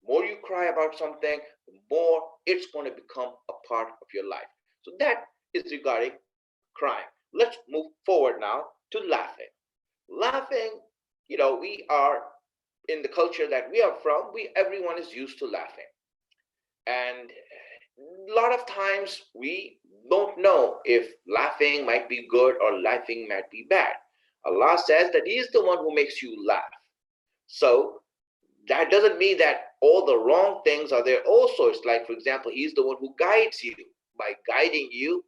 The more you cry about something, the more it's going to become a part of your life. So that is regarding crying. Let's move forward now to laughing. Laughing, we are in the culture that we are from, everyone is used to laughing. And a lot of times we don't know if laughing might be good or laughing might be bad. Allah says that He is the one who makes you laugh. So that doesn't mean that all the wrong things are there also. It's like, for example, He's the one who guides you. By guiding you,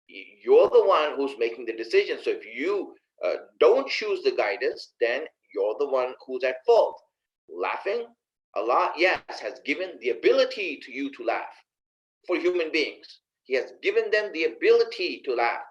you're the one who's making the decision. So if you don't choose the guidance, then you're the one who's at fault. Laughing, Allah, yes, has given the ability to you to laugh. For human beings, He has given them the ability to laugh.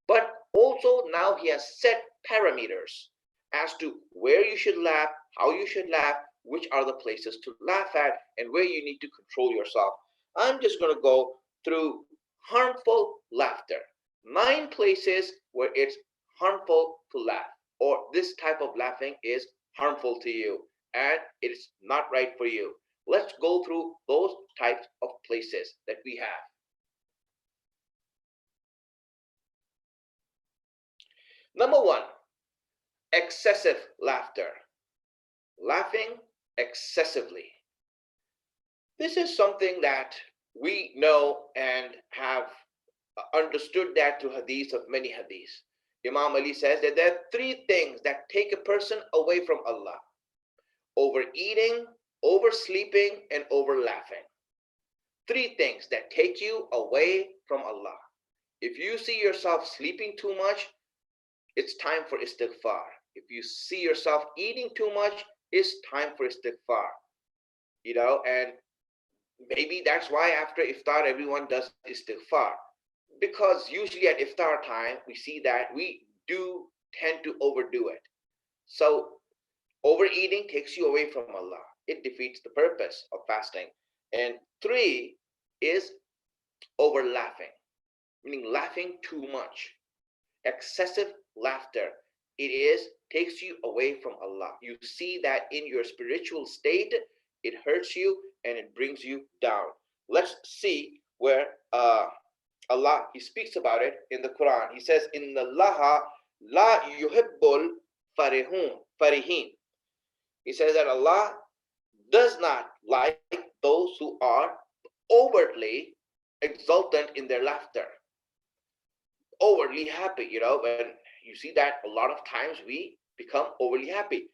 But also now He has set parameters as to where you should laugh, how you should laugh, which are the places to laugh at and where you need to control yourself. I'm just going to go through harmful laughter. 9 places where it's harmful to laugh, or this type of laughing is harmful to you and it's not right for you. Let's go through those types of places that we have. Number 1, excessive laughter. Laughing excessively. This is something that we know and have understood that through hadiths of many hadiths. Imam Ali says that there are 3 things that take a person away from Allah: overeating, oversleeping, and over laughing. 3 things that take you away from Allah. If you see yourself sleeping too much, it's time for istighfar. If you see yourself eating too much, it's time for istighfar. And maybe that's why after iftar everyone does istighfar, because usually at iftar time we see that we do tend to overdo it. So overeating takes you away from Allah. It defeats the purpose of fasting. And 3 is over laughing, meaning laughing too much. Excessive laughter, takes you away from Allah. You see that in your spiritual state, it hurts you and it brings you down. Let's see where Allah, He speaks about it in the Quran. He says, "Inna Allaha la yuhibbul farihin." He says that Allah does not like those who are overtly exultant in their laughter, overly happy. When you see that a lot of times we become overly happy.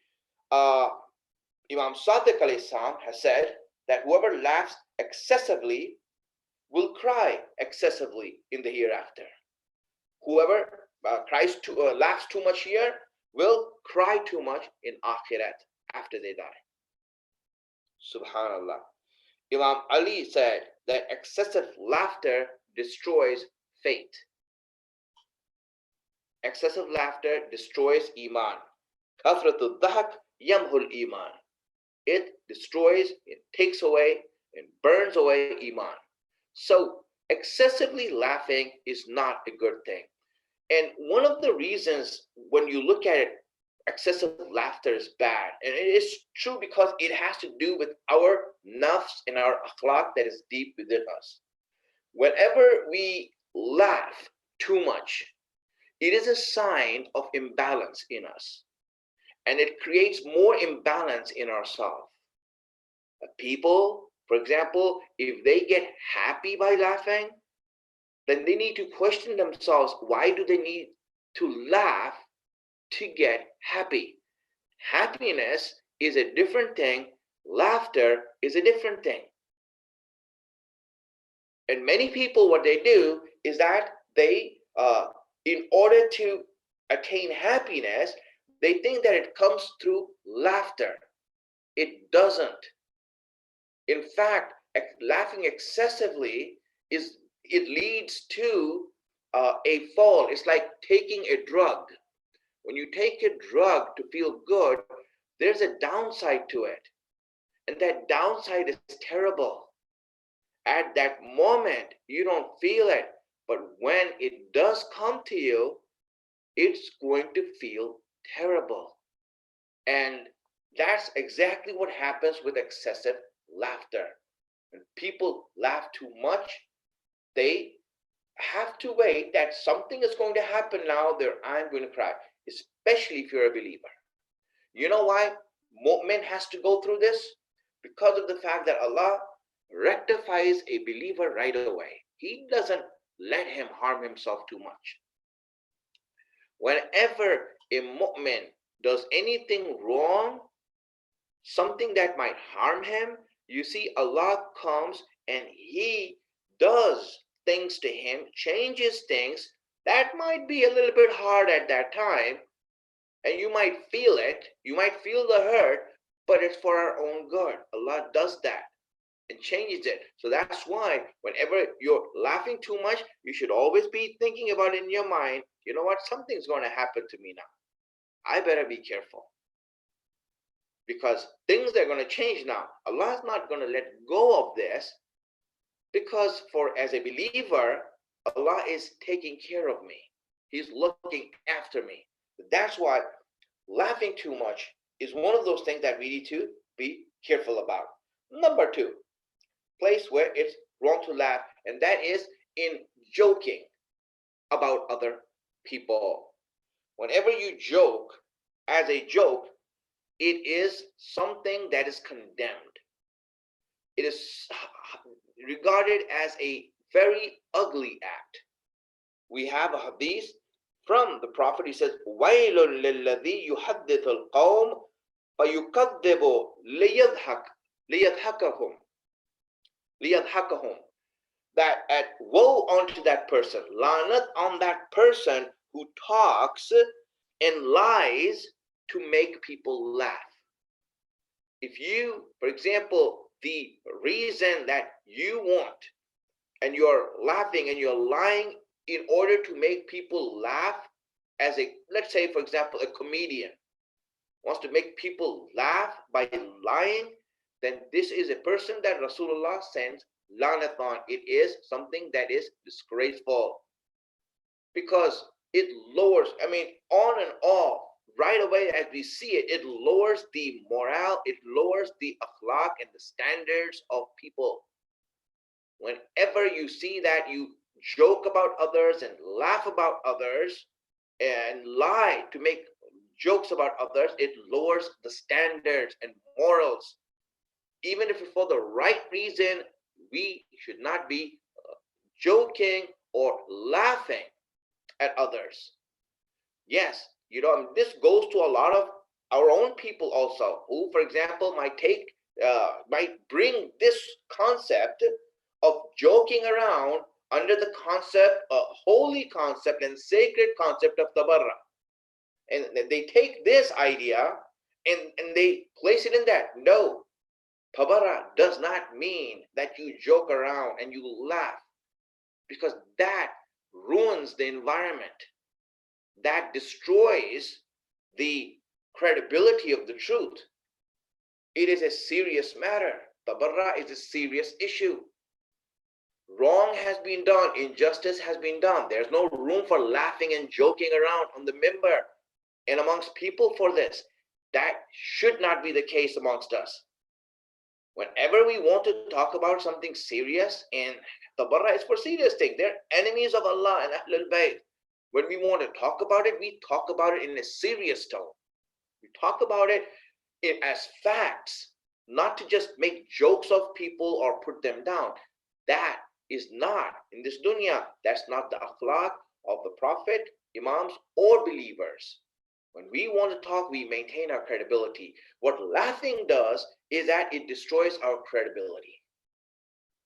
Imam Sadiq alayhi salam has said that whoever laughs excessively will cry excessively in the hereafter. Whoever laughs too much here will cry too much in akhirat after they die. Subhanallah. Imam Ali said that excessive laughter destroys faith. Excessive laughter destroys iman. Kathratul dhahak yamhul iman. It destroys, it takes away, it burns away iman. So excessively laughing is not a good thing. And one of the reasons when you look at it, excessive laughter is bad. And it is true because it has to do with our nafs and our akhlaq that is deep within us. Whenever we laugh too much, it is a sign of imbalance in us. And it creates more imbalance in ourselves. People, for example, if they get happy by laughing, then they need to question themselves, why do they need to laugh to get happy? Happiness is a different thing. Laughter is a different thing. And many people, what they do is that they, in order to attain happiness, they think that it comes through laughter. It doesn't. In fact, laughing excessively it leads to a fall. It's like taking a drug. When you take a drug to feel good, there's a downside to it. And that downside is terrible. At that moment, you don't feel it. But when it does come to you, it's going to feel terrible. And that's exactly what happens with excessive laughter. When people laugh too much, they have to wait that something is going to happen now, I'm going to cry, especially if you're a believer. You know why mu'min has to go through this? Because of the fact that Allah rectifies a believer right away. He doesn't let him harm himself too much. Whenever a mu'min does anything wrong, something that might harm him, you see Allah comes and He does things to him, changes things that might be a little bit hard at that time, and you might feel it, you might feel the hurt, but it's for our own good. Allah does that and changes it. So that's why whenever you're laughing too much, you should always be thinking about it in your mind, you know what, something's going to happen to me now. I better be careful. because things are going to change now. Allah is not going to let go of this, because as a believer, Allah is taking care of me. He's looking after me. That's why laughing too much is one of those things that we need to be careful about. Number two, place where it's wrong to laugh, and that is in joking about other people. Whenever you joke, as a joke, it is something that is condemned. It is regarded as a very ugly act. We have a hadith from the Prophet. He says, وَيْلٌ لِلَّذِي يُحَدِّثُ الْقَوْمِ فَيُكَذِّبُ لِيَضْحَكَهُمْ. That woe unto that person, lanat on that person who talks and lies to make people laugh. If you, for example, the reason that you want, and you're laughing and you're lying in order to make people laugh, as a, let's say, for example, a comedian wants to make people laugh by lying, then this is a person that Rasulullah sends lanat on. It is something that is disgraceful, because it lowers, on and off, right away as we see it, it lowers the morale, it lowers the akhlaq and the standards of people. Whenever you see that you joke about others and laugh about others and lie to make jokes about others, it lowers the standards and morals. Even if it's for the right reason, we should not be joking or laughing at others. Yes, this goes to a lot of our own people also, who, for example, might bring this concept of joking around under the concept, holy concept and sacred concept of tabarra. And they take this idea and they place it in that. No, tabarra does not mean that you joke around and you laugh, because that ruins the environment. That destroys the credibility of the truth. It is a serious matter. Tabarra is a serious issue. Wrong has been done, injustice has been done. There's no room for laughing and joking around on the mimbar and amongst people for this. That should not be the case amongst us. Whenever we want to talk about something serious, and tabarra is for serious things, they're enemies of Allah and Ahlul Baig. When we want to talk about it, we talk about it in a serious tone. We talk about it as facts, not to just make jokes of people or put them down. That is not, in this dunya, that's not the akhlaq of the Prophet, Imams, or believers. When we want to talk, we maintain our credibility. What laughing does is that it destroys our credibility.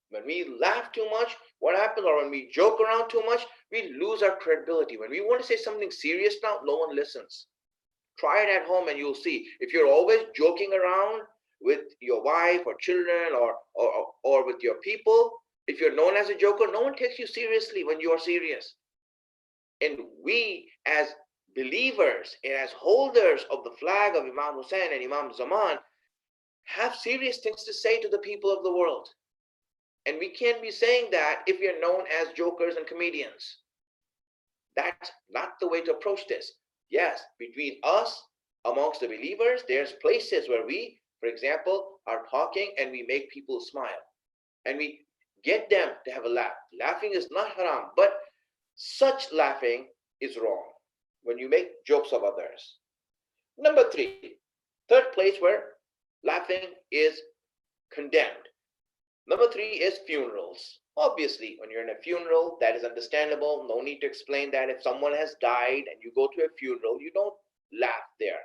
When we laugh too much, what happens? Or when we joke around too much, we lose our credibility. When we want to say something serious now, no one listens. Try it at home and you'll see. If you're always joking around with your wife or children or with your people, if you're known as a joker, no one takes you seriously when you are serious. And we, as believers and as holders of the flag of Imam Hussein and Imam Zaman, have serious things to say to the people of the world. And we can't be saying that if we are known as jokers and comedians. That's not the way to approach this. Yes, between us, amongst the believers, there's places where we, for example, are talking and we make people smile. And we get them to have a laugh. Laughing is not haram, but such laughing is wrong when you make jokes of others. Number three, third place where laughing is condemned. Number three is funerals. Obviously, when you're in a funeral, that is understandable. No need to explain that. If someone has died and you go to a funeral, you don't laugh there.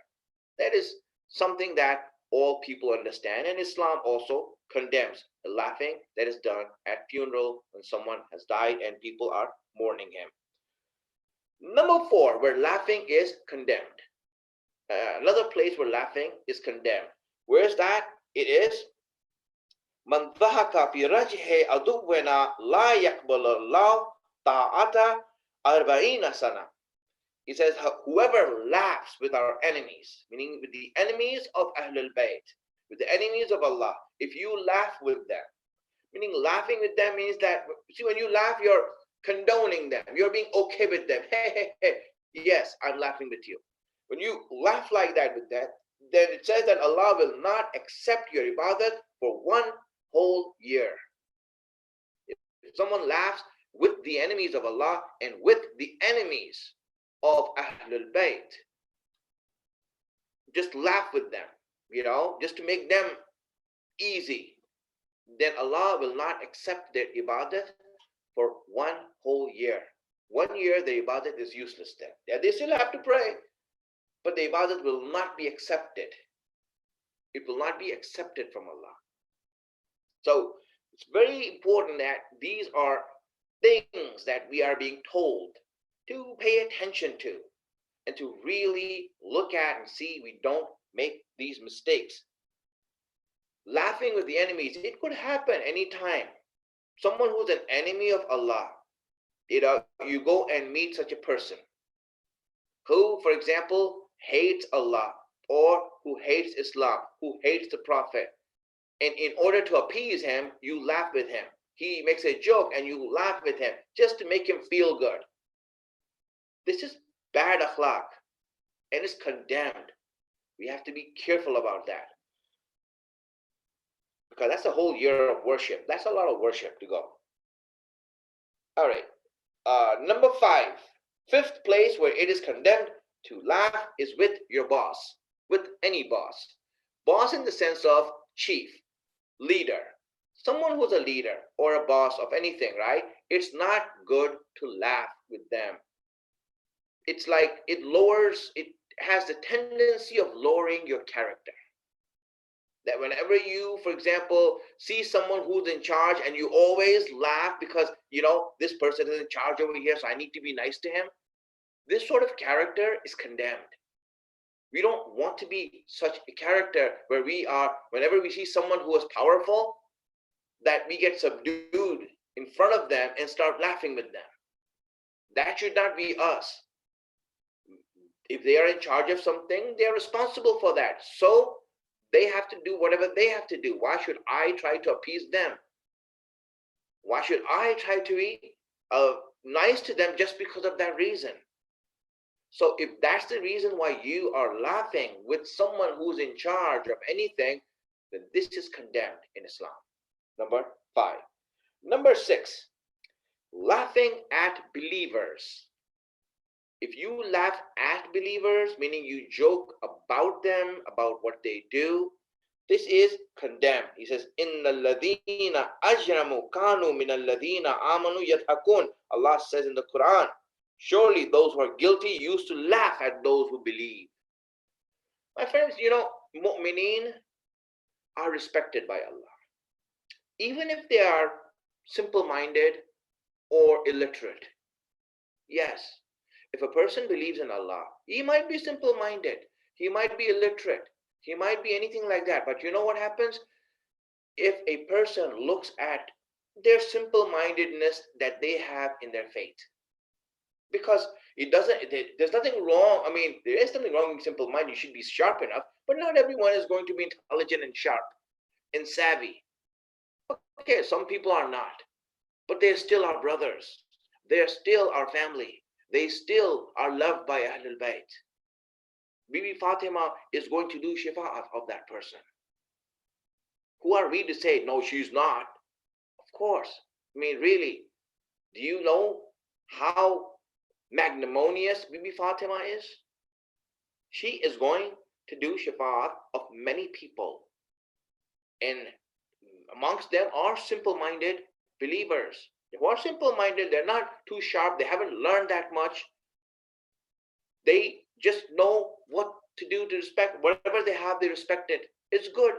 That is something that all people understand, and Islam also condemns the laughing that is done at funeral when someone has died and people are mourning him. Number four, where laughing is condemned. Another place where laughing is condemned. Where is that? It is Man dhahaka fi rajhi aduwwina la yaqbalu Allah ta'ata arba'ina sana. He says, whoever laughs with our enemies, meaning with the enemies of Ahlul Bayt, with the enemies of Allah, if you laugh with them, meaning laughing with them means that, see, when you laugh, you're condoning them. You're being okay with them. Hey, hey, hey, yes, I'm laughing with you. When you laugh like that with that, then it says that Allah will not accept your ibadat for one whole year. If someone laughs with the enemies of Allah and with the enemies of Ahlul Bayt, just laugh with them, just to make them easy, then Allah will not accept their ibadat for one whole year. 1 year, the ibadat is useless then. Yeah, they still have to pray, but the ibadat will not be accepted. It will not be accepted from Allah. So it's very important that these are things that we are being told to pay attention to and to really look at and see we don't make these mistakes. Laughing with the enemies, it could happen anytime. Someone who's an enemy of Allah, you go and meet such a person who, for example, hates Allah or who hates Islam, who hates the Prophet. And in order to appease him, you laugh with him. He makes a joke and you laugh with him just to make him feel good. This is bad akhlaq and it's condemned. We have to be careful about that, because that's a whole year of worship. That's a lot of worship to go. All right. Number 5, fifth place where it is condemned to laugh is with your boss, with any boss. Boss in the sense of chief, leader, someone who's a leader or a boss of anything, right? It's not good to laugh with them. It's like it has the tendency of lowering your character. That whenever you, for example, see someone who's in charge and you always laugh because, this person is in charge over here, so I need to be nice to him. This sort of character is condemned. We don't want to be such a character where whenever we see someone who is powerful, that we get subdued in front of them and start laughing with them. That should not be us. If they are in charge of something, they are responsible for that. So they have to do whatever they have to do. Why should I try to appease them? Why should I try to be nice to them just because of that reason? So if that's the reason why you are laughing with someone who's in charge of anything, then this is condemned in Islam. Number 5. Number 6, laughing at believers. If you laugh at believers, meaning you joke about them, about what they do, this is condemned. He says, Inna alladhina ajramu kanu min alladhina amanu yathakun. Allah says in the Quran, surely those who are guilty used to laugh at those who believe. My friends, mu'mineen are respected by Allah. Even if they are simple-minded or illiterate. Yes, if a person believes in Allah, he might be simple-minded, he might be illiterate, he might be anything like that. But you know what happens? If a person looks at their simple-mindedness that they have in their faith, because there's nothing wrong. I mean, there is something wrong with simple-minded. You should be sharp enough, but not everyone is going to be intelligent and sharp and savvy. Okay, some people are not, but they're still our brothers. They're still our family. They still are loved by Ahlul Bayt. Bibi Fatima is going to do shifa'at of that person. Who are we to say, no, she's not? Of course. I mean, really, do you know how magnanimous Bibi Fatima is? She is going to do shifa'at of many people. And amongst them are simple-minded believers. Who are simple-minded, they're not too sharp, they haven't learned that much. They just know what to do to respect. Whatever they have, they respect it. It's good.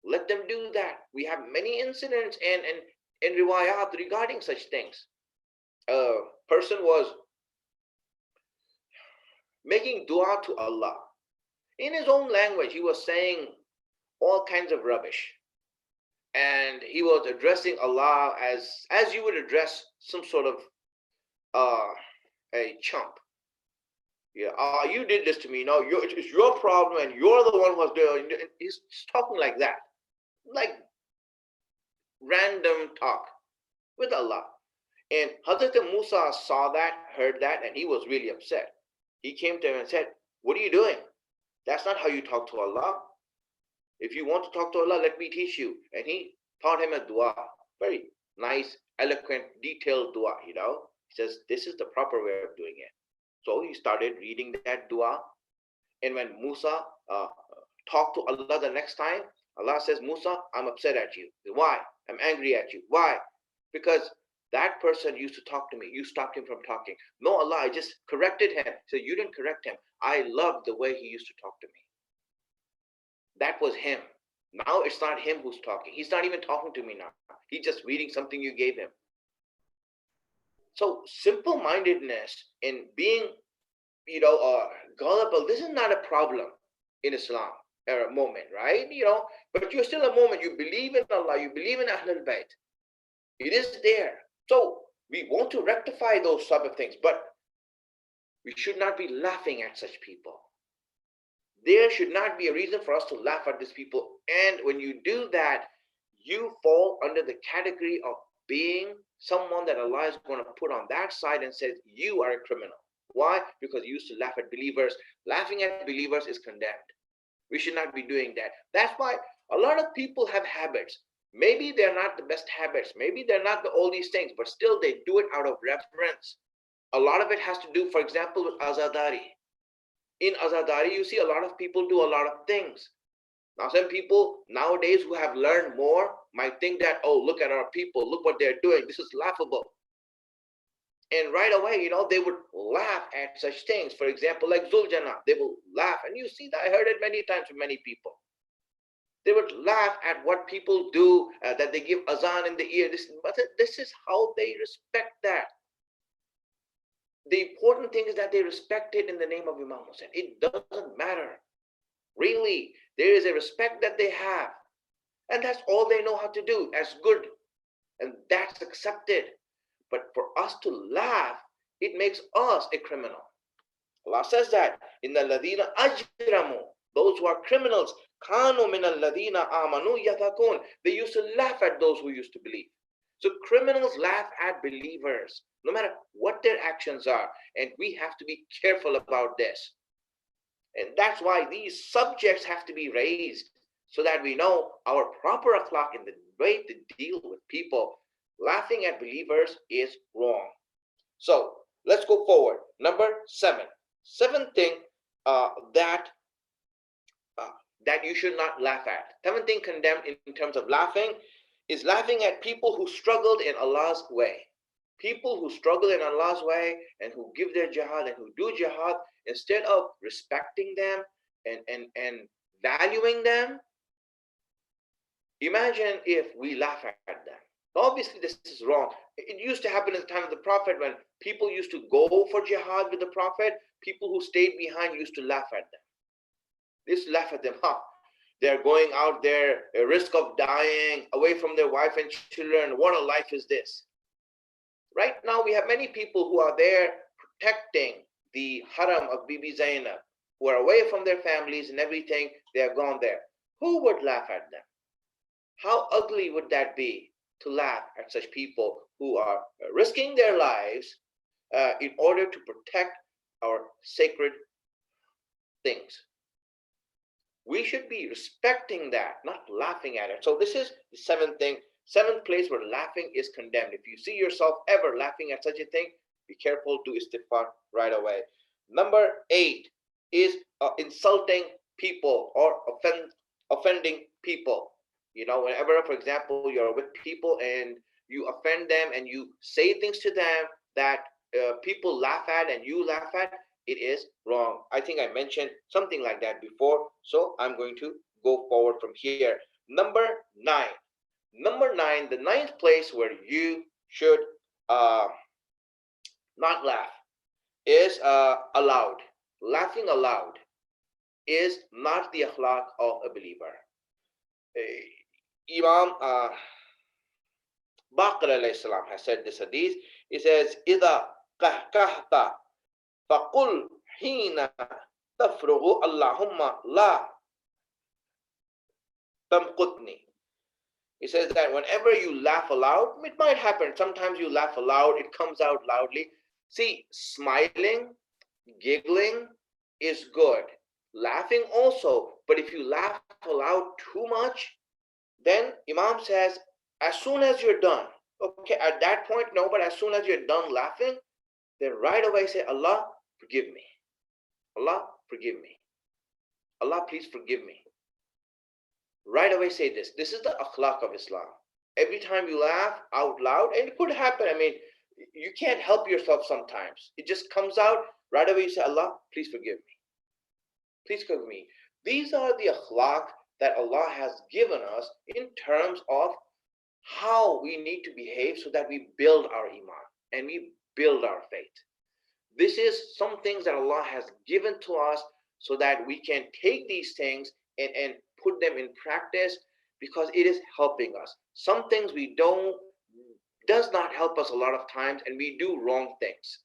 Let them do that. We have many incidents and riwayat regarding such things. A person was making dua to Allah. In his own language, he was saying all kinds of rubbish. And he was addressing Allah as you would address some sort of a chump. Yeah, you did this to me. No, it's your problem, and you're the one who's doing it. He's talking like that, like random talk with Allah. And Hazrat Musa saw that, heard that, and he was really upset. He came to him and said, "What are you doing? That's not how you talk to Allah. If you want to talk to Allah, let me teach you." And he taught him a dua, very nice, eloquent, detailed dua. He says, "This is the proper way of doing it." So he started reading that dua. And when Musa talked to Allah the next time, Allah says, "Musa, I'm upset at you." Why? "I'm angry at you." Why? Because that person used to talk to me. You stopped him from talking. No, Allah, I just corrected him. So you didn't correct him. I loved the way he used to talk to me. That was him. Now it's not him who's talking. He's not even talking to me now. He's just reading something you gave him. So simple-mindedness and being, gullible, this is not a problem in Islam or a moment, right? But you're still a moment. You believe in Allah. You believe in Ahlul Bayt. It is there. So we want to rectify those sort of things, but we should not be laughing at such people. There should not be a reason for us to laugh at these people. And when you do that, you fall under the category of being someone that Allah is going to put on that side and says, you are a criminal. Why? Because you used to laugh at believers. Laughing at believers is condemned. We should not be doing that. That's why a lot of people have habits. Maybe they're not the best habits. Maybe they're not all these things, but still they do it out of reverence. A lot of it has to do, for example, with azadari. In azadari, you see a lot of people do a lot of things. Now, some people nowadays who have learned more might think that, oh, look at our people, look what they're doing. This is laughable. And right away, they would laugh at such things. For example, like Zuljana, they will laugh. And you see that, I heard it many times from many people. They would laugh at what people do, that they give azan in the ear. This is how they respect that. The important thing is that they respect it in the name of Imam Hussein. It doesn't matter. Really, there is a respect that they have. And that's all they know how to do. That's good. And that's accepted. But for us to laugh, it makes us a criminal. Allah says that in the ladina ajramu, those who are criminals, kanu min alladina amanu yathakun. They used to laugh at those who used to believe. So criminals laugh at believers, no matter what their actions are. And we have to be careful about this. And that's why these subjects have to be raised so that we know our proper akhlaq in the way to deal with people. Laughing at believers is wrong. So let's go forward. Number 7. Seventh thing that you should not laugh at. Seventh thing condemned in terms of laughing is laughing at people who struggled in Allah's way. People who struggle in Allah's way and who give their jihad and who do jihad, instead of respecting them and valuing them, imagine if we laugh at them. Obviously, this is wrong. It used to happen in the time of the Prophet when people used to go for jihad with the Prophet. People who stayed behind used to laugh at them. They used to laugh at them. They're going out there, a risk of dying, away from their wife and children. What a life is this? Right now, we have many people who are there protecting the haram of Bibi Zainab, who are away from their families and everything. They have gone there. Who would laugh at them? How ugly would that be to laugh at such people who are risking their lives in order to protect our sacred things? We should be respecting that, not laughing at it. So this is the seventh thing. Seventh place where laughing is condemned. If you see yourself ever laughing at such a thing, be careful, do istighfar right away. Number 8 is insulting people or offending people. Whenever, for example, you're with people and you offend them and you say things to them that people laugh at and you laugh at, it is wrong. I think I mentioned something like that before, so I'm going to go forward from here. Number 9. Number 9, the 9th place where you should not laugh is aloud. Laughing aloud is not the akhlaq of a believer. Imam Baqir alayhi salam has said this hadith. He says, إِذَا قَهْقَهْتَ فَقُلْ حين تفرغ اللهم لا تمقتني. He says that whenever you laugh aloud, it might happen. Sometimes you laugh aloud, it comes out loudly. See, smiling, giggling is good. Laughing also, but if you laugh aloud too much, then Imam says, as soon as you're done, okay, at that point, no, but as soon as you're done laughing, then right away say, Allah, forgive me. Allah, forgive me. Allah, please forgive me. Right away say this. This is the akhlaq of Islam. Every time you laugh out loud, and it could happen. I mean, you can't help yourself sometimes. It just comes out. Right away you say, Allah, please forgive me. Please forgive me. These are the akhlaq that Allah has given us in terms of how we need to behave so that we build our iman and we build our faith. This is some things that Allah has given to us so that we can take these things and put them in practice, because it is helping us. Some things we don't, does not help us a lot of times, and we do wrong things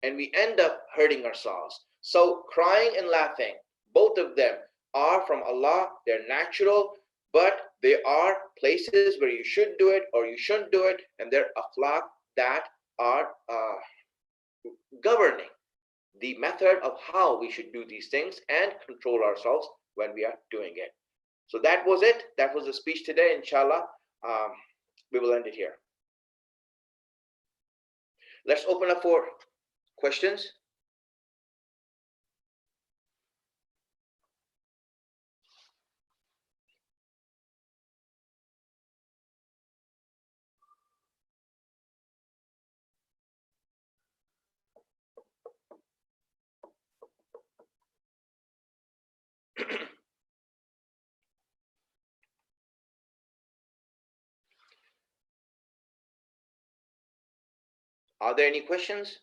and we end up hurting ourselves. So crying and laughing, both of them are from Allah. They're natural, but they are places where you should do it or you shouldn't do it, and they're akhlaq that are governing the method of how we should do these things and control ourselves when we are doing it. So that was it. That was the speech today. Inshallah, we will end it here. Let's open up for questions. Are there any questions?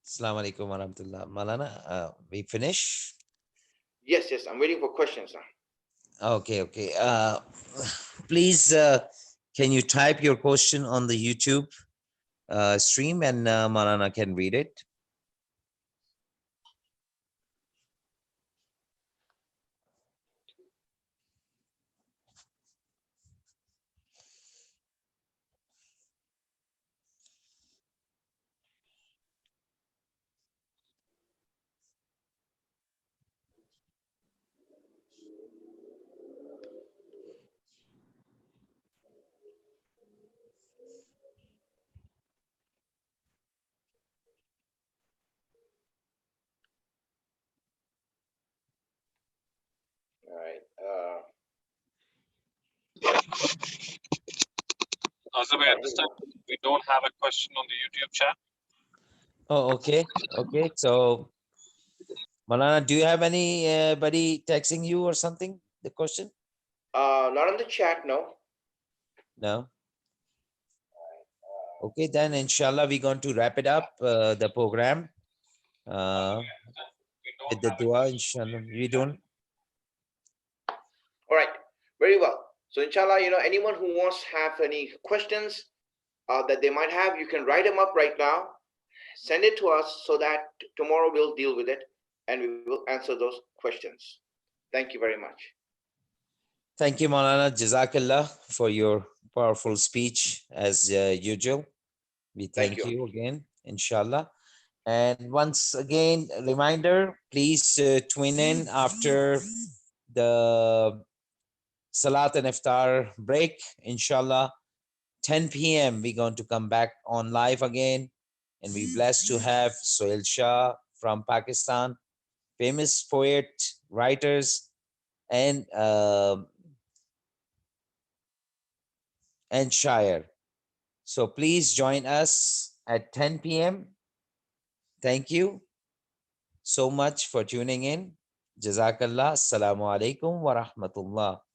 Assalamu alaikum warahmatullah. Maulana, we finish? Yes, yes, I'm waiting for questions now. Okay, okay. Please, can you type your question on the YouTube stream, and Maulana can read it? All right. Azabay, at this time, we don't have a question on the YouTube chat. Oh, okay, okay. So, Maulana, do you have anybody texting you or something? The question? Not on the chat, no. No. Okay, then inshallah we're going to wrap it up the program We don't with the have a dua. question on Inshallah, the we YouTube chat. don't. All right. Very well. So inshallah, anyone who wants to have any questions that they might have, you can write them up right now. Send it to us so that tomorrow we'll deal with it and we will answer those questions. Thank you very much. Thank you, Maulana. Jazakallah for your powerful speech as usual. We Thank thank you. you again, inshallah. And once again, a reminder, please tune in after the Salat and Iftar break, inshallah. 10 p.m. we're going to come back on live again, and we're blessed to have Sohail Shah from Pakistan, famous poet, writers, and Shire. So please join us at 10 p.m. Thank you so much for tuning in. Jazakallah. Assalamu alaikum wa rahmatullah.